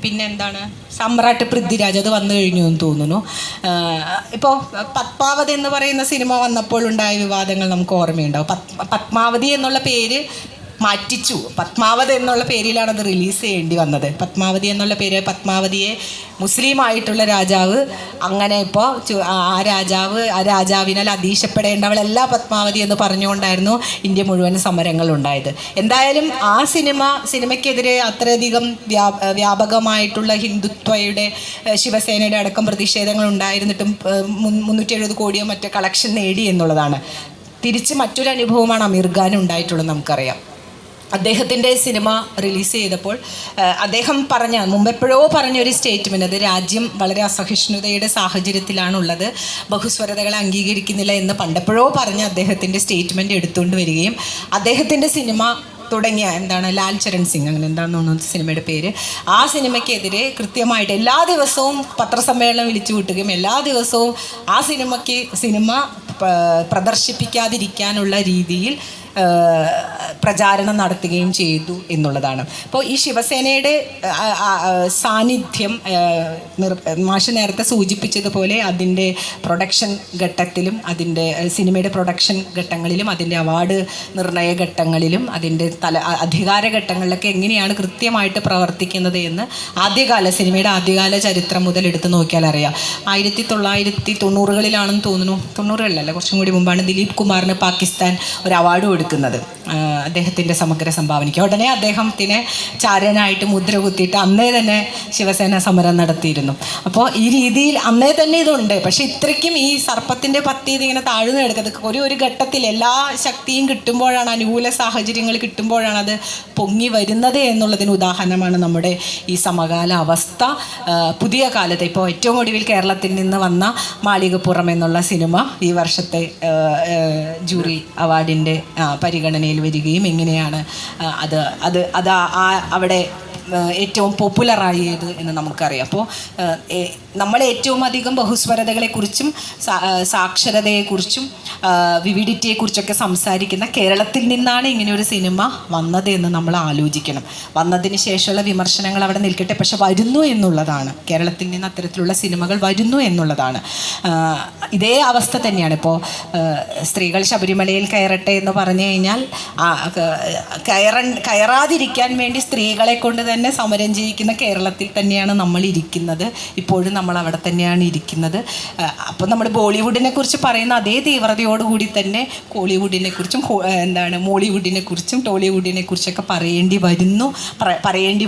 പിന്നെ എന്താണ്, സമ്രാട്ട് പൃഥ്വിരാജ്, അത് വന്നു കഴിഞ്ഞു എന്ന് തോന്നുന്നു. ഇപ്പോൾ പത്മാവതി എന്ന് പറയുന്ന സിനിമ വന്നപ്പോൾ ഉണ്ടായ വിവാദങ്ങൾ നമുക്ക് ഓർമ്മയുണ്ടാവും. പത്മാവതി എന്നുള്ള പേര് മാറ്റിച്ചു. പത്മാവത് എന്നുള്ള പേരിലാണ് അത് റിലീസ് ചെയ്യേണ്ടി വന്നത്. പത്മാവതി എന്നുള്ള പേര്, പത്മാവതിയെ മുസ്ലിമായിട്ടുള്ള രാജാവ്, അങ്ങനെ ഇപ്പോൾ ആ രാജാവിനാൽ അധീശപ്പെടേണ്ടവളല്ല പത്മാവതി എന്ന് പറഞ്ഞുകൊണ്ടായിരുന്നു ഇന്ത്യ മുഴുവൻ സമരങ്ങൾ ഉണ്ടായത്. എന്തായാലും ആ സിനിമയ്ക്കെതിരെ അത്രയധികം വ്യാപകമായിട്ടുള്ള ഹിന്ദുത്വയുടെ, ശിവസേനയുടെ അടക്കം പ്രതിഷേധങ്ങൾ ഉണ്ടായിരുന്നിട്ടും 370 കോടിയോ മറ്റോ കളക്ഷൻ നേടി എന്നുള്ളതാണ്. തിരിച്ച് മറ്റൊരു അനുഭവമാണ് അമീർ ഖാൻ ഉണ്ടായിട്ടുള്ളത്. നമുക്കറിയാം, അദ്ദേഹത്തിൻ്റെ സിനിമ റിലീസ് ചെയ്തപ്പോൾ അദ്ദേഹം മുമ്പെപ്പോഴോ പറഞ്ഞൊരു സ്റ്റേറ്റ്മെൻറ്റ്, അത് രാജ്യം വളരെ അസഹിഷ്ണുതയുടെ സാഹചര്യത്തിലാണുള്ളത്, ബഹുസ്വരതകളെ അംഗീകരിക്കുന്നില്ല എന്ന് പണ്ടെപ്പോഴോ പറഞ്ഞ അദ്ദേഹത്തിൻ്റെ സ്റ്റേറ്റ്മെൻറ്റ് എടുത്തുകൊണ്ട് വരികയും അദ്ദേഹത്തിൻ്റെ സിനിമ തുടങ്ങിയ ലാൽ ചരൺ സിംഗ്, അങ്ങനെ എന്താണെന്ന് തോന്നുന്നു സിനിമയുടെ പേര്, ആ സിനിമയ്ക്കെതിരെ കൃത്യമായിട്ട് എല്ലാ ദിവസവും പത്രസമ്മേളനം വിളിച്ചു കൂട്ടുകയും എല്ലാ ദിവസവും ആ സിനിമ പ്രദർശിപ്പിക്കാതിരിക്കാനുള്ള രീതിയിൽ പ്രചാരണം നടത്തുകയും ചെയ്തു എന്നുള്ളതാണ്. അപ്പോൾ ഈ ശിവസേനയുടെ സാന്നിധ്യം മാഷ് നേരത്തെ സൂചിപ്പിച്ചതുപോലെ അതിൻ്റെ പ്രൊഡക്ഷൻ ഘട്ടത്തിലും അതിൻ്റെ സിനിമയുടെ പ്രൊഡക്ഷൻ ഘട്ടങ്ങളിലും അതിൻ്റെ അവാർഡ് നിർണയ ഘട്ടങ്ങളിലും അതിൻ്റെ അധികാര ഘട്ടങ്ങളിലൊക്കെ എങ്ങനെയാണ് കൃത്യമായിട്ട് പ്രവർത്തിക്കുന്നത് എന്ന് സിനിമയുടെ ആദ്യകാല ചരിത്രം മുതൽ എടുത്തു നോക്കിയാൽ അറിയാം. 1990-കളിലാണെന്ന് തോന്നുന്നു, 90-കളിലല്ല കുറച്ചും കൂടി മുമ്പാണ് ദിലീപ് കുമാറിന് പാകിസ്ഥാൻ ഒരു അവാർഡ് കൊടുക്കുന്നത് അദ്ദേഹത്തിൻ്റെ സമഗ്ര സംഭാവനയ്ക്ക്. ഉടനെ അദ്ദേഹത്തിനെ ചാരനായിട്ട് മുദ്ര കുത്തിയിട്ട് അന്നേ തന്നെ ശിവസേന സമരം നടത്തിയിരുന്നു. അപ്പോൾ ഈ രീതിയിൽ അന്നേ തന്നെ ഇതുണ്ട്. പക്ഷെ ഇത്രയ്ക്കും ഈ സർപ്പത്തിൻ്റെ പത്തി ഇതിങ്ങനെ താഴ്ന്നു കിടക്കുന്നത് ഒരു ഘട്ടത്തിൽ എല്ലാ ശക്തിയും കിട്ടുമ്പോഴാണ്, അനുകൂല സാഹചര്യങ്ങൾ കിട്ടുമ്പോഴാണ് അത് പൊങ്ങി വരുന്നത് എന്നുള്ളതിന് ഉദാഹരണമാണ് നമ്മുടെ ഈ സമകാല അവസ്ഥ. പുതിയ കാലത്ത് ഇപ്പോൾ ഏറ്റവും ഒടുവിൽ കേരളത്തിൽ നിന്ന് വന്ന മാളികപ്പുറം എന്നുള്ള സിനിമ ഈ വർഷത്തെ ജൂറി അവാർഡിൻ്റെ പരിഗണനയിൽ വരികയും എങ്ങനെയാണ് അവിടെ ഏറ്റവും പോപ്പുലറായത് എന്ന് നമുക്കറിയാം. അപ്പോൾ നമ്മൾ ഏറ്റവും അധികം ബഹുസ്വരതകളെക്കുറിച്ചും സാക്ഷരതയെക്കുറിച്ചും വിവിഡിറ്റിയെക്കുറിച്ചൊക്കെ സംസാരിക്കുന്ന കേരളത്തിൽ നിന്നാണ് ഇങ്ങനെയൊരു സിനിമ വന്നത് എന്ന് നമ്മൾ ആലോചിക്കണം. വന്നതിന് ശേഷമുള്ള വിമർശനങ്ങൾ അവിടെ നിൽക്കട്ടെ, പക്ഷെ വരുന്നു എന്നുള്ളതാണ്, കേരളത്തിൽ നിന്ന് അത്തരത്തിലുള്ള സിനിമകൾ വരുന്നു എന്നുള്ളതാണ്. ഇതേ അവസ്ഥ തന്നെയാണ് ഇപ്പോൾ സ്ത്രീകൾ ശബരിമലയിൽ കയറട്ടെ എന്ന് പറഞ്ഞു കഴിഞ്ഞാൽ കയറാതിരിക്കാൻ വേണ്ടി സ്ത്രീകളെ കൊണ്ട് തന്നെ സമരം ചെയ്യിക്കുന്ന കേരളത്തിൽ തന്നെയാണ് നമ്മൾ ഇരിക്കുന്നത്. ഇപ്പോഴും നമ്മൾ അവിടെ തന്നെയാണ് ഇരിക്കുന്നത്. അപ്പോൾ നമ്മൾ ബോളിവുഡിനെ കുറിച്ച് പറയുന്ന അതേ തീവ്രതയോടുകൂടി തന്നെ കോളിവുഡിനെ കുറിച്ചും മോളിവുഡിനെ കുറിച്ചും ടോളിവുഡിനെ കുറിച്ചൊക്കെ പറയേണ്ടി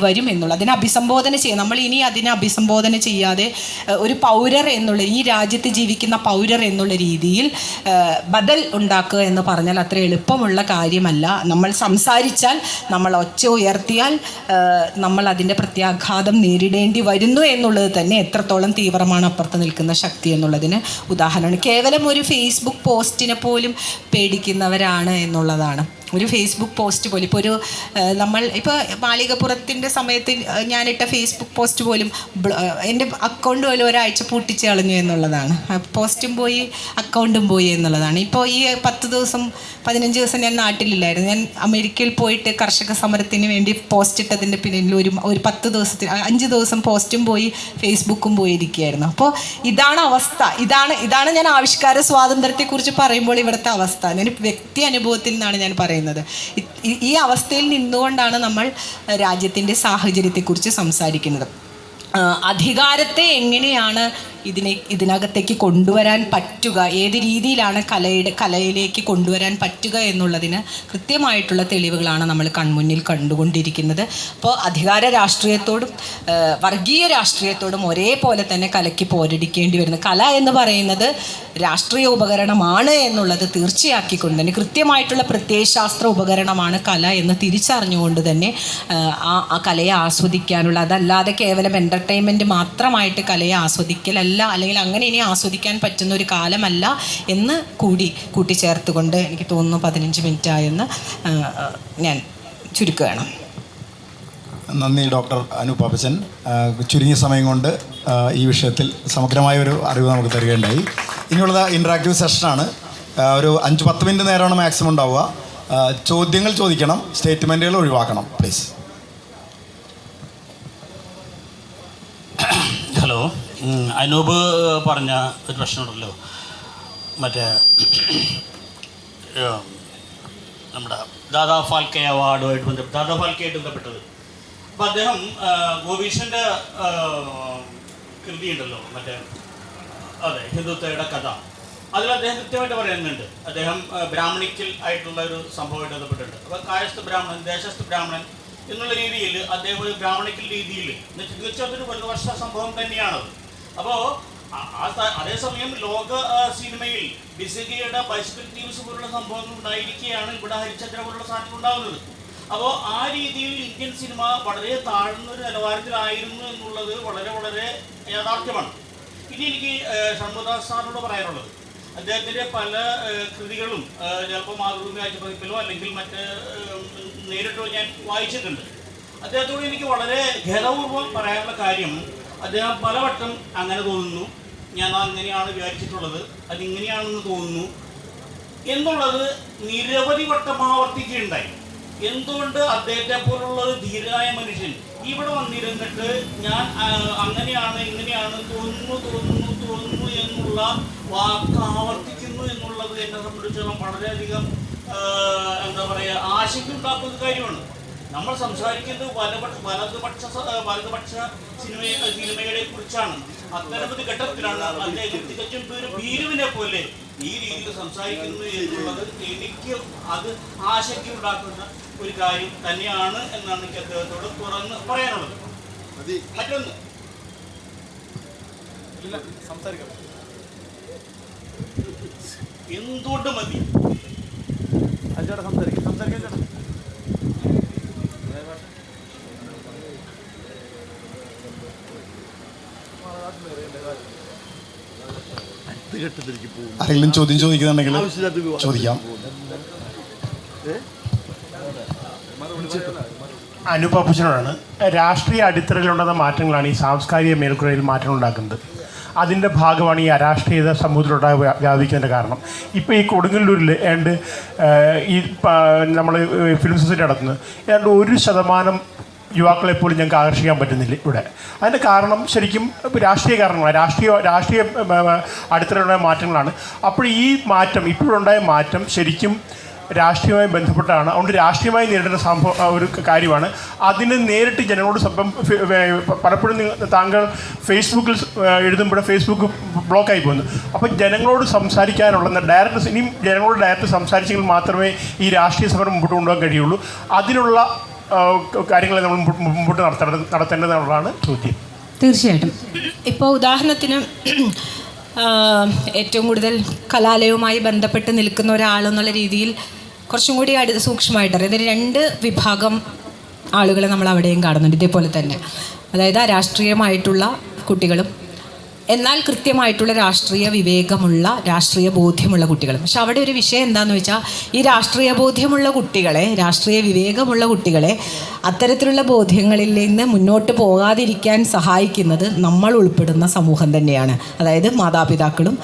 വരും എന്നുള്ള അതിനെ അഭിസംബോധന ചെയ്യും. നമ്മൾ ഇനി അതിനെ അഭിസംബോധന ചെയ്യാതെ ഒരു പൗരർ എന്നുള്ള, ഈ രാജ്യത്ത് ജീവിക്കുന്ന പൗരർ എന്നുള്ള രീതിയിൽ ബദൽ ഉണ്ടാക്കുക എന്ന് പറഞ്ഞാൽ അത്ര എളുപ്പമുള്ള കാര്യമല്ല. നമ്മൾ സംസാരിച്ചാൽ, നമ്മൾ ഒച്ച ഉയർത്തിയാൽ നമ്മൾ അതിൻ്റെ പ്രത്യാഘാതം നേരിടേണ്ടി വരുന്നു എന്നുള്ളത് തന്നെ എത്രത്തോളം തീവ്രമാണ് അപ്പുറത്ത് നിൽക്കുന്ന ശക്തി എന്നുള്ളതിന് ഉദാഹരണമാണ്. കേവലം ഒരു ഫേസ്ബുക്ക് പോസ്റ്റിനെ പോലും പേടിക്കുന്നവരാണ് എന്നുള്ളതാണ്. ഒരു ഫേസ്ബുക്ക് പോസ്റ്റ് പോലും ഇപ്പോൾ നമ്മൾ ഇപ്പോൾ മാളികപ്പുറത്തിൻ്റെ സമയത്ത് ഞാനിട്ട ഫേസ്ബുക്ക് പോസ്റ്റ് പോലും എൻ്റെ അക്കൗണ്ട് പോലും ഒരാഴ്ച പൂട്ടിച്ച് കളഞ്ഞു എന്നുള്ളതാണ്. പോസ്റ്റും പോയി അക്കൗണ്ടും പോയി എന്നുള്ളതാണ്. ഇപ്പോൾ ഈ 15 ദിവസം ഞാൻ നാട്ടിലില്ലായിരുന്നു. ഞാൻ അമേരിക്കയിൽ പോയിട്ട് കർഷക സമരത്തിന് വേണ്ടി പോസ്റ്റ് ഇട്ടതിൻ്റെ പിന്നിൽ ഒരു 10 ദിവസത്തിന് 5 ദിവസം പോസ്റ്റും പോയി ഫേസ്ബുക്കും പോയിരിക്കുകയായിരുന്നു. അപ്പോൾ ഇതാണ് അവസ്ഥ. ഇതാണ് ഞാൻ ആവിഷ്കാര സ്വാതന്ത്ര്യത്തെക്കുറിച്ച് പറയുമ്പോൾ ഇവിടുത്തെ അവസ്ഥ. ഞാൻ വ്യക്തി അനുഭവത്തിൽ നിന്നാണ് ഞാൻ പറയുന്നത്. ഈ അവസ്ഥയിൽ നിന്നുകൊണ്ടാണ് നമ്മൾ രാജ്യത്തിൻ്റെ സാഹചര്യത്തെക്കുറിച്ച് സംസാരിക്കുന്നത്. അധികാരത്തെ എങ്ങനെയാണ് ഇതിനകത്തേക്ക് കൊണ്ടുവരാൻ പറ്റുക, ഏത് രീതിയിലാണ് കലയിലേക്ക് കൊണ്ടുവരാൻ പറ്റുക എന്നുള്ളതിന് കൃത്യമായിട്ടുള്ള തെളിവുകളാണ് നമ്മൾ കൺമുന്നിൽ കണ്ടുകൊണ്ടിരിക്കുന്നത്. അപ്പോൾ അധികാര രാഷ്ട്രീയത്തോടും വർഗീയ രാഷ്ട്രീയത്തോടും ഒരേപോലെ തന്നെ കലയ്ക്ക് പോരടിക്കേണ്ടി വരുന്നു. കല എന്ന് പറയുന്നത് രാഷ്ട്രീയ ഉപകരണമാണ് എന്നുള്ളത് തീർച്ചയാക്കിക്കൊണ്ട് തന്നെ, കൃത്യമായിട്ടുള്ള പ്രത്യയശാസ്ത്ര ഉപകരണമാണ് കല എന്ന് തിരിച്ചറിഞ്ഞുകൊണ്ട് തന്നെ ആ കലയെ ആസ്വദിക്കാനുള്ള, അതല്ലാതെ കേവലം എൻ്റർടൈൻമെൻറ്റ് മാത്രമായിട്ട് കലയെ ആസ്വദിക്കലല്ല, അല്ലെങ്കിൽ അങ്ങനെ ഇനി ആസ്വദിക്കാൻ പറ്റുന്ന ഒരു കാലമല്ല എന്ന് കൂട്ടിച്ചേർത്തുകൊണ്ട് എനിക്ക് തോന്നുന്നു 15 മിനിറ്റ് ആയെന്ന് ഞാൻ ചുരുക്കുകയാണ്. നന്ദി ഡോക്ടർ അനൂപ് പാപ്പച്ചൻ. ചുരുങ്ങിയ സമയം കൊണ്ട് ഈ വിഷയത്തിൽ സമഗ്രമായ ഒരു അറിവ് നമുക്ക് തരികയുണ്ടായി. ഇനിയുള്ളത് ഇൻട്രാക്റ്റീവ് സെഷനാണ്. ഒരു 5-10 മിനിറ്റ് നേരമാണ് മാക്സിമം ഉണ്ടാവുക. ചോദ്യങ്ങൾ ചോദിക്കണം, സ്റ്റേറ്റ്മെൻറ്റുകൾ ഒഴിവാക്കണം പ്ലീസ്. ഹലോ, അനൂപ് പറഞ്ഞ ഒരു പ്രശ്നമുണ്ടല്ലോ, മറ്റേ നമ്മുടെ ദാദാ ഫാൽക്കെ അവാർഡുമായിട്ട് ബന്ധപ്പെട്ടത്. അപ്പോൾ അദ്ദേഹം ഗോപീശൻ്റെ കൃതിയുണ്ടല്ലോ, മറ്റേ അതെ ഹിന്ദുത്വയുടെ കഥ, അതിൽ അദ്ദേഹം കൃത്യമായിട്ട് പറയുന്നുണ്ട്. അദ്ദേഹം ബ്രാഹ്മണിക്കൽ ആയിട്ടുള്ള ഒരു സംഭവമായിട്ട് ബന്ധപ്പെട്ടിട്ടുണ്ട്. അപ്പോൾ കായസ്ഥ ബ്രാഹ്മണൻ, ദേശസ്ഥ ബ്രാഹ്മണൻ എന്നുള്ള രീതിയിൽ അദ്ദേഹം ഒരു ബ്രാഹ്മണിക്കൽ രീതിയിൽ തീർച്ചയായിട്ടും ഒരു 1 വർഷ സംഭവം തന്നെയാണത്. അപ്പോൾ അതേസമയം ലോക സിനിമയിൽ ബിസിഗയുടെ ബൈസിക്കിൾ ടീംസ് പോലുള്ള സംഭവങ്ങൾ ഉണ്ടായിരിക്കുകയാണ് ഇവിടെ ഹരിചന്ദ്ര പോലുള്ള സാധനങ്ങൾ ഉണ്ടാകുന്നത്. അപ്പോൾ ആ രീതിയിൽ ഇന്ത്യൻ സിനിമ വളരെ താഴ്ന്നൊരു നിലവാരത്തിലായിരുന്നു എന്നുള്ളത് വളരെ വളരെ യാഥാർത്ഥ്യമാണ്. ഇനി എനിക്ക് ഷൺമുഖദാസ് സാറിനോട് പറയാനുള്ളത്, അദ്ദേഹത്തിൻ്റെ പല കൃതികളും ചിലപ്പോൾ മാതൃഭൂമി ആഴ്ചപ്പതിപ്പിലോ അല്ലെങ്കിൽ മറ്റ് നേരിട്ടോ ഞാൻ വായിച്ചിട്ടുണ്ട്. അദ്ദേഹത്തോട് എനിക്ക് വളരെ ഖേദപൂർവ്വം പറയാനുള്ള കാര്യം, അദ്ദേഹം പലവട്ടം അങ്ങനെ തോന്നുന്നു, ഞാൻ അങ്ങനെയാണ് വിചാരിച്ചിട്ടുള്ളത്, അതിങ്ങനെയാണെന്ന് തോന്നുന്നു എന്നുള്ളത് നിരവധി വട്ടം ആവർത്തിക്കുകയുണ്ടായി. എന്തുകൊണ്ട് അദ്ദേഹത്തെ പോലുള്ള ഒരു ധീരനായ മനുഷ്യൻ ഇവിടെ വന്നിരുന്നിട്ട് ഞാൻ അങ്ങനെയാണ് ഇങ്ങനെയാണ് തോന്നുന്നു എന്നുള്ള വാക്ക് ആവർത്തിക്കുന്നു എന്നുള്ളത് എന്നെ സംബന്ധിച്ചിടത്തോളം വളരെയധികം എന്താ പറയുക, ആശങ്കയുണ്ടാക്കുന്ന കാര്യമാണ്. നമ്മൾ സംസാരിക്കുന്നത് വലതുപക്ഷ സിനിമകളെ കുറിച്ചാണ്. അത്തരമൊരു ഘട്ടത്തിലാണ് അദ്ദേഹം തികച്ചും ഭീരുവിനെ പോലെ ഈ രീതിയിൽ സംസാരിക്കുന്നു എന്നുള്ളത് എനിക്ക് അത് ആശങ്കയുണ്ടാക്കുന്ന ഒരു കാര്യം തന്നെയാണ് എന്നാണ് എനിക്ക് അദ്ദേഹത്തോട് തുറന്ന് പറയാനുള്ളത്. മറ്റൊന്ന് എന്തുകൊണ്ട് മതി ആരെങ്കിലും ചോദ്യം ചോദിക്കുന്നുണ്ടെങ്കിൽ ചോദിക്കാം. അനുപപ്പച്ചനോടാണ്. രാഷ്ട്രീയ അടിത്തറയിലുണ്ടാകുന്ന മാറ്റങ്ങളാണ് ഈ സാംസ്കാരിക മേൽക്കുരയിൽ മാറ്റങ്ങൾ ഉണ്ടാക്കുന്നത്. അതിൻ്റെ ഭാഗമാണ് ഈ അരാഷ്ട്രീയത സമൂഹത്തിലുണ്ടായ വ്യാപിക്കുന്നതിൻ്റെ കാരണം. ഇപ്പോൾ ഈ കൊടുങ്ങല്ലൂരിൽ ഏതാണ്ട് ഈ നമ്മൾ ഫിലിം സൊസൈറ്റി നടത്തുന്നത് ഏതാണ്ട് 1% യുവാക്കളെപ്പോലും ഞങ്ങൾക്ക് ആകർഷിക്കാൻ പറ്റുന്നില്ല ഇവിടെ. അതിൻ്റെ കാരണം ശരിക്കും രാഷ്ട്രീയ കാരണങ്ങളാണ്, രാഷ്ട്രീയ അടിത്തറയിലുണ്ടായ മാറ്റങ്ങളാണ്. അപ്പോൾ ഈ മാറ്റം ഇപ്പോഴുണ്ടായ മാറ്റം ശരിക്കും രാഷ്ട്രീയവുമായി ബന്ധപ്പെട്ടാണ്. അതുകൊണ്ട് രാഷ്ട്രീയമായി നേരിടുന്ന ഒരു കാര്യമാണ്. അതിന് നേരിട്ട് ജനങ്ങളോട് പലപ്പോഴും താങ്കൾ ഫേസ്ബുക്കിൽ എഴുതുമ്പോൾ ഫേസ്ബുക്ക് ബ്ലോക്കായി പോകുന്നു. അപ്പോൾ ജനങ്ങളോട് സംസാരിക്കാനുള്ള ഇനിയും ജനങ്ങളോട് ഡയറക്റ്റ് സംസാരിച്ചെങ്കിൽ മാത്രമേ ഈ രാഷ്ട്രീയ സമരം മുമ്പോട്ട് കൊണ്ടുപോകാൻ കഴിയുള്ളൂ. അതിനുള്ള കാര്യങ്ങൾ നമ്മൾ മുമ്പോട്ട് നടത്തേണ്ടതെന്നുള്ളതാണ് ചോദ്യം. തീർച്ചയായിട്ടും. ഇപ്പോൾ ഉദാഹരണത്തിന് ഏറ്റവും കൂടുതൽ കലാലയവുമായി ബന്ധപ്പെട്ട് നിൽക്കുന്ന ഒരാളെന്നുള്ള രീതിയിൽ കുറച്ചും കൂടി സൂക്ഷ്മമായിട്ടറിയാം. ഇതിൽ 2 വിഭാഗം ആളുകളെ നമ്മൾ അവിടെയും കാണുന്നുണ്ട് ഇതേപോലെ തന്നെ. അതായത് രാഷ്ട്രീയമായിട്ടുള്ള കുട്ടികളും എന്നാൽ കൃത്യമായിട്ടുള്ള രാഷ്ട്രീയ വിവേകമുള്ള രാഷ്ട്രീയ ബോധ്യമുള്ള കുട്ടികളും. പക്ഷെ അവിടെ ഒരു വിഷയം എന്താണെന്ന് വെച്ചാൽ ഈ രാഷ്ട്രീയ ബോധ്യമുള്ള കുട്ടികളെ, രാഷ്ട്രീയ വിവേകമുള്ള കുട്ടികളെ അത്തരത്തിലുള്ള ബോധ്യങ്ങളിൽ നിന്ന് മുന്നോട്ട് പോകാതിരിക്കാൻ സഹായിക്കുന്നത് നമ്മൾ ഉൾപ്പെടുന്ന സമൂഹം തന്നെയാണ്. അതായത് മാതാപിതാക്കളും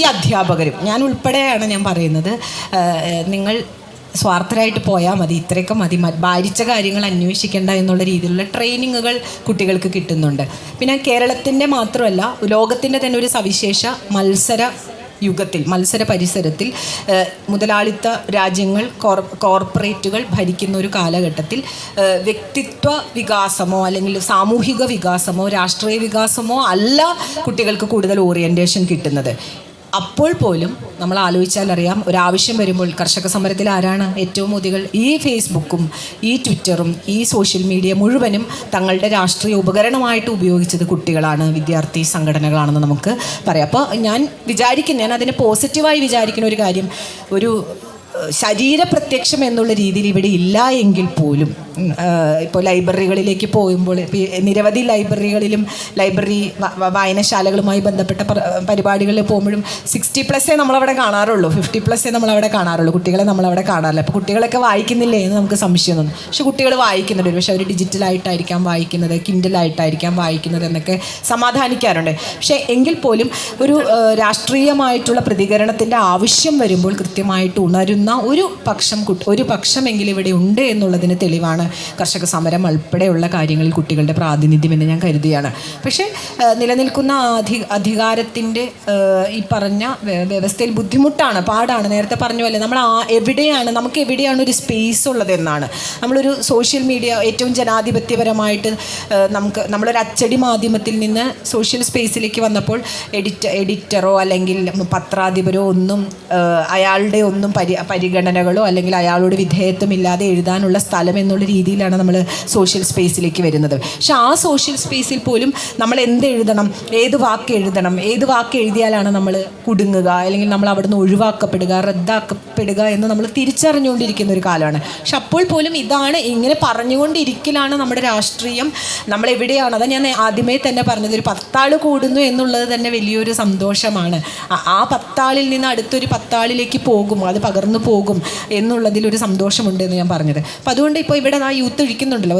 ഈ അധ്യാപകരും, ഞാൻ ഉൾപ്പെടെയാണ് ഞാൻ പറയുന്നത്. നിങ്ങൾ സ്വാർത്ഥരായിട്ട് പോയാൽ മതി, ഇത്രയൊക്കെ മതി, ഭാരിച്ച കാര്യങ്ങൾ അന്വേഷിക്കേണ്ട എന്നുള്ള രീതിയിലുള്ള ട്രെയിനിങ്ങുകൾ കുട്ടികൾക്ക് കിട്ടുന്നുണ്ട്. പിന്നെ കേരളത്തിൻ്റെ മാത്രമല്ല ലോകത്തിൻ്റെ തന്നെ ഒരു സവിശേഷ മത്സര പരിസരത്തിൽ മുതലാളിത്ത രാജ്യങ്ങൾ, കോർപ്പറേറ്റുകൾ ഭരിക്കുന്ന ഒരു കാലഘട്ടത്തിൽ വ്യക്തിത്വ വികാസമോ അല്ലെങ്കിൽ സാമൂഹിക വികാസമോ രാഷ്ട്രീയ വികാസമോ അല്ല കുട്ടികൾക്ക് കൂടുതൽ ഓറിയൻറ്റേഷൻ കിട്ടുന്നത്. അപ്പോൾ പോലും നമ്മൾ ആലോചിച്ചാൽ അറിയാം, ഒരാവശ്യം വരുമ്പോൾ കർഷക സമരത്തിൽ ആരാണ് ഏറ്റവും മുതികൾ? ഈ ഫേസ്ബുക്കും ഈ ട്വിറ്ററും ഈ സോഷ്യൽ മീഡിയ മുഴുവനും തങ്ങളുടെ രാഷ്ട്രീയ ഉപകരണമായിട്ട് ഉപയോഗിച്ചത് കുട്ടികളാണ്, വിദ്യാർത്ഥി സംഘടനകളാണെന്ന് നമുക്ക് പറയാം. അപ്പോൾ ഞാൻ അതിനെ പോസിറ്റീവായി വിചാരിക്കുന്ന ഒരു കാര്യം, ഒരു ശരീരപ്രത്യക്ഷം എന്നുള്ള രീതിയിൽ ഇവിടെ ഇല്ല എങ്കിൽ പോലും ഇപ്പോൾ ലൈബ്രറികളിലേക്ക് പോകുമ്പോൾ നിരവധി ലൈബ്രറി വായനശാലകളുമായി ബന്ധപ്പെട്ട പരിപാടികളിൽ പോകുമ്പോഴും 60+ നമ്മളവിടെ കാണാറുള്ളൂ, 50+ നമ്മളവിടെ കാണാറുള്ളൂ. കുട്ടികളെ നമ്മളവിടെ കാണാറില്ല. അപ്പോൾ കുട്ടികളൊക്കെ വായിക്കുന്നില്ലേ എന്ന് നമുക്ക് സംശയം തോന്നും. പക്ഷെ കുട്ടികൾ വായിക്കുന്നുണ്ട്. പക്ഷെ അവർ ഡിജിറ്റലായിട്ടായിരിക്കാം വായിക്കുന്നത്, കിൻഡലായിട്ടായിരിക്കാം വായിക്കുന്നത് എന്നൊക്കെ സമാധാനിക്കാറുണ്ട്. പക്ഷേ എങ്കിൽ പോലും ഒരു രാഷ്ട്രീയമായിട്ടുള്ള പ്രതികരണത്തിൻ്റെ ആവശ്യം വരുമ്പോൾ കൃത്യമായിട്ട് ഉണരുന്ന ഒരു പക്ഷമെങ്കിലും ഇവിടെ ഉണ്ട് എന്നുള്ളതിന് തെളിവാണ് കർഷക സമരം ഉൾപ്പെടെയുള്ള കാര്യങ്ങളിൽ കുട്ടികളുടെ പ്രാതിനിധ്യം എന്ന് ഞാൻ കരുതുകയാണ്. പക്ഷേ നിലനിൽക്കുന്ന അധികാരത്തിൻ്റെ ഈ പറഞ്ഞ വ്യവസ്ഥയിൽ ബുദ്ധിമുട്ടാണ്, പാടാണ്. നേരത്തെ പറഞ്ഞ പോലെ നമുക്ക് എവിടെയാണ് ഒരു സ്പേസ് ഉള്ളതെന്നാണ്. നമ്മളൊരു സോഷ്യൽ മീഡിയ ഏറ്റവും ജനാധിപത്യപരമായിട്ട് നമ്മളൊരു അച്ചടി മാധ്യമത്തിൽ നിന്ന് സോഷ്യൽ സ്പേസിലേക്ക് വന്നപ്പോൾ എഡിറ്ററോ അല്ലെങ്കിൽ പത്രാധിപരോ ഒന്നും അയാളുടെ ഒന്നും പരിഗണനകളോ അല്ലെങ്കിൽ അയാളോട് വിധേയത്വമില്ലാതെ എഴുതാനുള്ള സ്ഥലം എന്നുള്ള രീതിയിലാണ് നമ്മൾ സോഷ്യൽ സ്പേസിലേക്ക് വരുന്നത്. പക്ഷെ ആ സോഷ്യൽ സ്പേസിൽ പോലും നമ്മൾ എന്തെഴുതണം, ഏത് വാക്ക് എഴുതിയാലാണ് നമ്മൾ കുടുങ്ങുക, അല്ലെങ്കിൽ നമ്മൾ അവിടെ നിന്ന് ഒഴിവാക്കപ്പെടുക, റദ്ദാക്കപ്പെടുക എന്ന് നമ്മൾ തിരിച്ചറിഞ്ഞുകൊണ്ടിരിക്കുന്ന ഒരു കാലമാണ്. പക്ഷെ അപ്പോൾ പോലും ഇങ്ങനെ പറഞ്ഞുകൊണ്ടിരിക്കലാണ് നമ്മുടെ രാഷ്ട്രീയം. നമ്മളെവിടെയാണ്, അതാ ഞാൻ ആദ്യമേ തന്നെ പറഞ്ഞത്, ഒരു 10 ആൾ കൂടുന്നു എന്നുള്ളത് തന്നെ വലിയൊരു സന്തോഷമാണ്. ആ 10 ആളിൽ നിന്ന് അടുത്തൊരു 10 ആളിലേക്ക് പോകും, അത് പകർന്നു പോകും എന്നുള്ളതിലൊരു സന്തോഷമുണ്ട് എന്ന് ഞാൻ പറഞ്ഞത്. അപ്പം അതുകൊണ്ട് ഇപ്പോൾ ഇവിടെ ആ യൂത്ത് ഇരിക്കുന്നുണ്ടല്ലോ,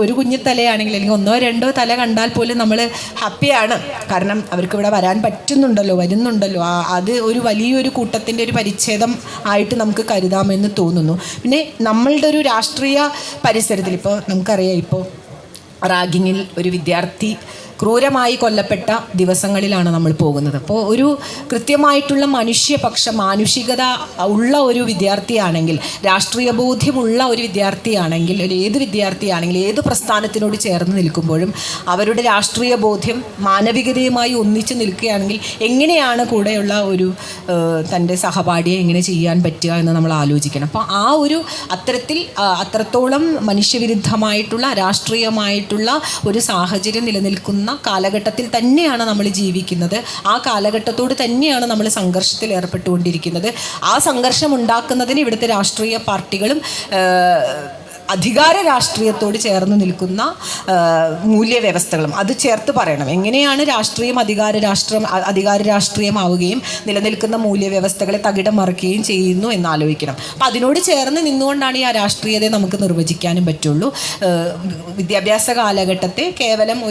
ഒരു കുഞ്ഞു തലയാണെങ്കിൽ അല്ലെങ്കിൽ 1 or 2 തല കണ്ടാൽ പോലും നമ്മൾ ഹാപ്പിയാണ്. കാരണം അവർക്ക് ഇവിടെ വരാൻ വരുന്നുണ്ടല്ലോ. അത് ഒരു വലിയൊരു കൂട്ടത്തിൻ്റെ ഒരു പരിച്ഛേദം ആയിട്ട് നമുക്ക് കരുതാമെന്ന് തോന്നുന്നു. പിന്നെ നമ്മളുടെ ഒരു രാഷ്ട്രീയ പരിസരത്തിൽ ഇപ്പോൾ നമുക്കറിയാം, ഇപ്പോൾ റാഗിങ്ങിൽ ഒരു വിദ്യാർത്ഥി ക്രൂരമായി കൊല്ലപ്പെട്ട ദിവസങ്ങളിലാണ് നമ്മൾ പോകുന്നത്. അപ്പോൾ ഒരു കൃത്യമായിട്ടുള്ള മാനുഷികത ഉള്ള ഒരു വിദ്യാർത്ഥിയാണെങ്കിൽ, രാഷ്ട്രീയ ബോധ്യമുള്ള ഒരു വിദ്യാർത്ഥിയാണെങ്കിൽ, ഏത് വിദ്യാർത്ഥിയാണെങ്കിൽ ഏത് പ്രസ്ഥാനത്തിനോട് ചേർന്ന് നിൽക്കുമ്പോഴും അവരുടെ രാഷ്ട്രീയ ബോധ്യം മാനവികതയുമായി ഒന്നിച്ച് നിൽക്കുകയാണെങ്കിൽ എങ്ങനെയാണ് കൂടെയുള്ള ഒരു തൻ്റെ സഹപാഠിയെ എങ്ങനെ ചെയ്യാൻ പറ്റുക എന്ന് നമ്മൾ ആലോചിക്കണം. അപ്പോൾ ആ ഒരു അത്രത്തോളം മനുഷ്യവിരുദ്ധമായിട്ടുള്ള രാഷ്ട്രീയമായിട്ടുള്ള ഒരു സാഹചര്യം നിലനിൽക്കുന്ന കാലഘട്ടത്തിൽ തന്നെയാണ് നമ്മൾ ജീവിക്കുന്നത്. ആ കാലഘട്ടത്തോട് തന്നെയാണ് നമ്മൾ സംഘർഷത്തിൽ ഏർപ്പെട്ടുകൊണ്ടിരിക്കുന്നത്. ആ സംഘർഷം ഉണ്ടാക്കുന്നതിന് ഇവിടുത്തെ രാഷ്ട്രീയ പാർട്ടികളും അധികാര രാഷ്ട്രീയത്തോട് ചേർന്ന് നിൽക്കുന്ന മൂല്യവ്യവസ്ഥകളും അത് ചേർത്ത് പറയണം. എങ്ങനെയാണ് രാഷ്ട്രീയം അധികാര രാഷ്ട്രീയമാവുകയും നിലനിൽക്കുന്ന മൂല്യവ്യവസ്ഥകളെ തകിടം മറിക്കുകയും ചെയ്യുന്നു എന്നാലോചിക്കണം. അപ്പം അതിനോട് ചേർന്ന് നിന്നുകൊണ്ടാണ് ഈ രാഷ്ട്രീയതയെ നമുക്ക് നിർവചിക്കാനും പറ്റുള്ളൂ. വിദ്യാഭ്യാസ കാലഘട്ടത്തെ കേവലം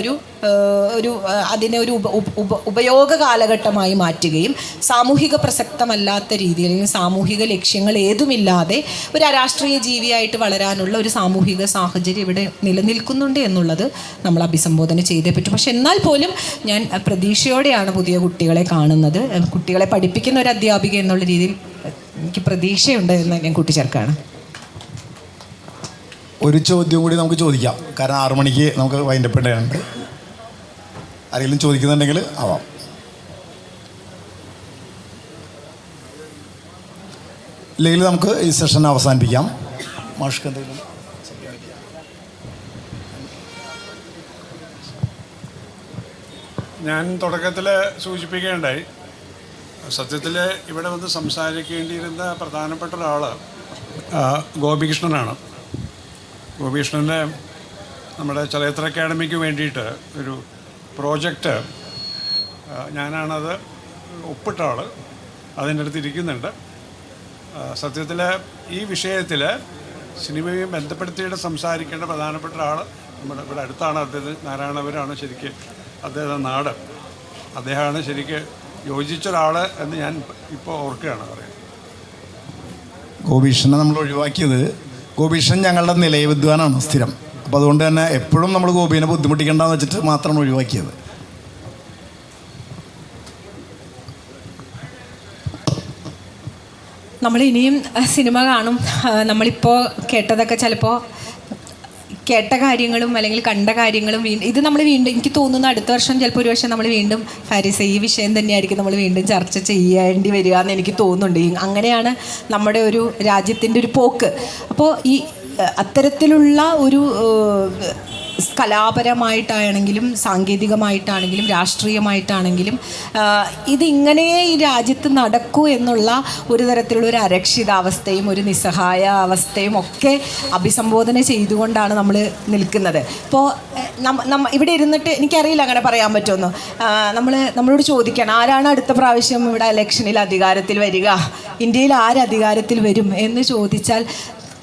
അതിനെ ഒരു ഉപയോഗ കാലഘട്ടമായി മാറ്റുകയും സാമൂഹിക പ്രസക്തമല്ലാത്ത രീതിയിൽ, അല്ലെങ്കിൽ സാമൂഹിക ലക്ഷ്യങ്ങൾ ഏതുമില്ലാതെ ഒരു അരാഷ്ട്രീയ ജീവിയായിട്ട് വളരാനുള്ള ഒരു സാമൂഹിക സാഹചര്യം ഇവിടെ നിലനിൽക്കുന്നുണ്ട് എന്നുള്ളത് നമ്മൾ അഭിസംബോധന ചെയ്തേ പറ്റും. പക്ഷെ എന്നാൽ പോലും ഞാൻ പ്രതീക്ഷയോടെയാണ് പുതിയ കുട്ടികളെ കാണുന്നത്. കുട്ടികളെ പഠിപ്പിക്കുന്ന ഒരു അധ്യാപിക എന്നുള്ള രീതിയിൽ എനിക്ക് പ്രതീക്ഷയുണ്ട് എന്ന് ഞാൻ കൂട്ടിച്ചേർക്കുകയാണ്. ഒരു ചോദ്യം കൂടി നമുക്ക് ചോദിക്കാം, കാരണം 6 മണിക്ക് നമുക്ക് വൈൻഡപ്പ് ചെയ്യേണ്ടതുണ്ട്. ആരെങ്കിലും ചോദിക്കുന്നുണ്ടെങ്കിൽ ആവാം. ഇല്ലെങ്കിൽ നമുക്ക് ഈ സെഷൻ അവസാനിപ്പിക്കാം. മാഷ്ക്ക് എന്തെങ്കിലും? ഞാൻ തുടക്കത്തിൽ സൂചിപ്പിക്കുകയുണ്ടായി, സത്യത്തിൽ ഇവിടെ വന്ന് സംസാരിക്കേണ്ടിയിരുന്ന പ്രധാനപ്പെട്ട ഒരാൾ ഗോപികൃഷ്ണനാണ്. ഗോപികൃഷ്ണൻ്റെ നമ്മുടെ ചലച്ചിത്ര അക്കാദമിക്ക് വേണ്ടിയിട്ട് ഒരു പ്രോജക്റ്റ്, ഞാനാണത് ഒപ്പിട്ട ആൾ, അതിൻ്റെ അടുത്ത് ഇരിക്കുന്നുണ്ട്. സത്യത്തിൽ ഈ വിഷയത്തിൽ സിനിമയും ബന്ധപ്പെടുത്തിയിട്ട് സംസാരിക്കേണ്ട പ്രധാനപ്പെട്ട ആൾ നമ്മുടെ ഇവിടെ അടുത്താണ്. അദ്ദേഹം നാരായണപുരമാണ് ശരിക്കും അദ്ദേഹം നാട്. അദ്ദേഹമാണ് ശരിക്ക് യോജിച്ച ഒരാൾ എന്ന് ഞാൻ ഇപ്പോൾ ഓർക്കുകയാണ് പറയുന്നത്. ഗോപീഷനെ നമ്മൾ ഒഴിവാക്കിയത്, ഗോപീഷൻ ഞങ്ങളുടെ നിലയവിദ്വാനാണ് സ്ഥിരം. അപ്പോൾ അതുകൊണ്ട് തന്നെ എപ്പോഴും നമ്മൾ ഗോപീനെ ബുദ്ധിമുട്ടിക്കേണ്ടെന്ന് വെച്ചിട്ട് മാത്രമാണ് ഒഴിവാക്കിയത്. നമ്മൾ ഇനിയും സിനിമ കാണും. നമ്മളിപ്പോൾ കേട്ടതൊക്കെ ചിലപ്പോൾ കേട്ട കാര്യങ്ങളും അല്ലെങ്കിൽ കണ്ട കാര്യങ്ങളും ഇത് നമ്മൾ വീണ്ടും, എനിക്ക് തോന്നുന്നു അടുത്ത വർഷം ചിലപ്പോൾ ഒരു വർഷം നമ്മൾ വീണ്ടും ഫാരിസ് ഈ വിഷയം തന്നെയായിരിക്കും നമ്മൾ വീണ്ടും ചർച്ച ചെയ്യേണ്ടി വരിക എന്ന് എനിക്ക് തോന്നുന്നുണ്ട്. അങ്ങനെയാണ് നമ്മുടെ ഒരു രാജ്യത്തിൻ്റെ ഒരു പോക്ക്. അപ്പോൾ ഈ അത്തരത്തിലുള്ള ഒരു കലാപരമായിട്ടാണെങ്കിലും സാങ്കേതികമായിട്ടാണെങ്കിലും രാഷ്ട്രീയമായിട്ടാണെങ്കിലും ഇതിങ്ങനെ ഈ രാജ്യത്ത് നടക്കൂ എന്നുള്ള ഒരു തരത്തിലുള്ള ഒരു അരക്ഷിതാവസ്ഥയും ഒരു നിസ്സഹായ അവസ്ഥയും ഒക്കെ അഭിസംബോധന ചെയ്തുകൊണ്ടാണ് നമ്മൾ നിൽക്കുന്നത്. ഇപ്പോൾ ഇവിടെ ഇരുന്നിട്ട് എനിക്കറിയില്ല അങ്ങനെ പറയാൻ പറ്റുമെന്ന്. നമ്മളോട് ചോദിക്കണം, ആരാണ് അടുത്ത പ്രാവശ്യം ഇവിടെ ഇലക്ഷനിൽ അധികാരത്തിൽ വരിക, ഇന്ത്യയിൽ ആര് അധികാരത്തിൽ വരും എന്ന് ചോദിച്ചാൽ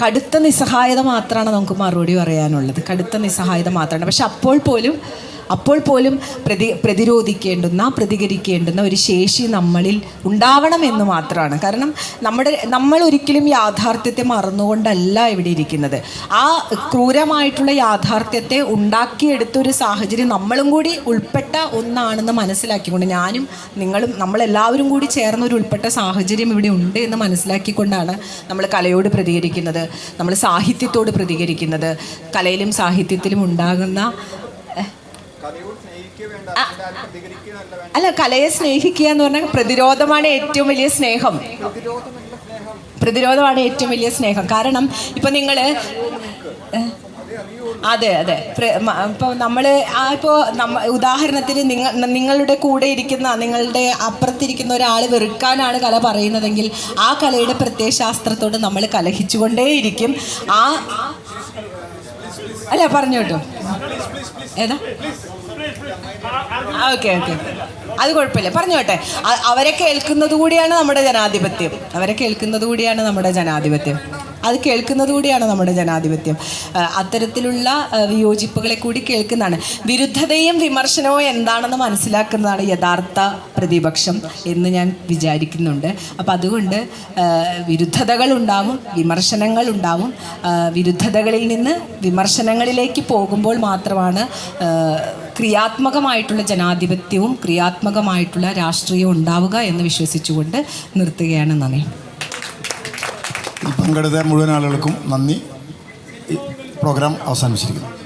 കടുത്ത നിസ്സഹായത മാത്രമാണ് നമുക്ക് മറുപടി പറയാനുള്ളത്. കടുത്ത നിസ്സഹായത മാത്രമാണ്. പക്ഷെ അപ്പോൾ പോലും പ്രതികരിക്കേണ്ടുന്ന ഒരു ശേഷി നമ്മളിൽ ഉണ്ടാവണമെന്ന് മാത്രമാണ്. കാരണം നമ്മൾ ഒരിക്കലും യാഥാർത്ഥ്യത്തെ മറന്നുകൊണ്ടല്ല ഇവിടെ ഇരിക്കുന്നത്. ആ ക്രൂരമായിട്ടുള്ള യാഥാർത്ഥ്യത്തെ ഉണ്ടാക്കിയെടുത്തൊരു സാഹചര്യം നമ്മളും കൂടി ഉൾപ്പെട്ട ഒന്നാണെന്ന് മനസ്സിലാക്കിക്കൊണ്ട്, ഞാനും നിങ്ങളും നമ്മളെല്ലാവരും കൂടി ചേർന്ന ഒരു ഉൾപ്പെട്ട സാഹചര്യം ഇവിടെ ഉണ്ട് എന്ന് മനസ്സിലാക്കിക്കൊണ്ടാണ് നമ്മൾ കലയോട് പ്രതികരിക്കുന്നത്, നമ്മൾ സാഹിത്യത്തോട് പ്രതികരിക്കുന്നത്. കലയിലും സാഹിത്യത്തിലും ഉണ്ടാകുന്ന അല്ല, കലയെ സ്നേഹിക്കുക എന്ന് പറഞ്ഞാൽ പ്രതിരോധമാണ് ഏറ്റവും വലിയ സ്നേഹം. പ്രതിരോധമാണ് ഏറ്റവും വലിയ സ്നേഹം. കാരണം ഇപ്പം നിങ്ങൾ അതെ ഇപ്പോൾ ഉദാഹരണത്തിന് നിങ്ങളുടെ കൂടെ ഇരിക്കുന്ന, നിങ്ങളുടെ അപ്പുറത്തിരിക്കുന്ന ഒരാൾ വെറുക്കാനാണ് കല പറയുന്നതെങ്കിൽ ആ കലയുടെ പ്രത്യയശാസ്ത്രത്തോട് നമ്മൾ കലഹിച്ചുകൊണ്ടേയിരിക്കും. അല്ല പറഞ്ഞോട്ടോ, ഏതാ? ഓക്കെ അത് കുഴപ്പമില്ല, പറഞ്ഞോട്ടെ. അവരെ കേൾക്കുന്നത് കൂടിയാണ് നമ്മുടെ ജനാധിപത്യം. അത് കേൾക്കുന്നത് കൂടിയാണ് നമ്മുടെ ജനാധിപത്യം. അത്തരത്തിലുള്ള വിയോജിപ്പുകളെ കൂടി കേൾക്കുന്നതാണ്. വിരുദ്ധതയും വിമർശനവും എന്താണെന്ന് മനസ്സിലാക്കുന്നതാണ് യഥാർത്ഥ പ്രതിപക്ഷം എന്ന് ഞാൻ വിചാരിക്കുന്നുണ്ട്. അപ്പം അതുകൊണ്ട് വിരുദ്ധതകളുണ്ടാവും, വിമർശനങ്ങളുണ്ടാവും. വിരുദ്ധതകളിൽ നിന്ന് വിമർശനങ്ങളിലേക്ക് പോകുമ്പോൾ മാത്രമാണ് ക്രിയാത്മകമായിട്ടുള്ള ജനാധിപത്യവും ക്രിയാത്മകമായിട്ടുള്ള രാഷ്ട്രീയവും ഉണ്ടാവുക എന്ന് വിശ്വസിച്ചുകൊണ്ട് നിർത്തുകയാണ്. നന്ദി. പങ്കെടുത്ത മുഴുവൻ ആളുകൾക്കും നന്ദി. ഈ പ്രോഗ്രാം അവസാനിച്ചിരിക്കുന്നു.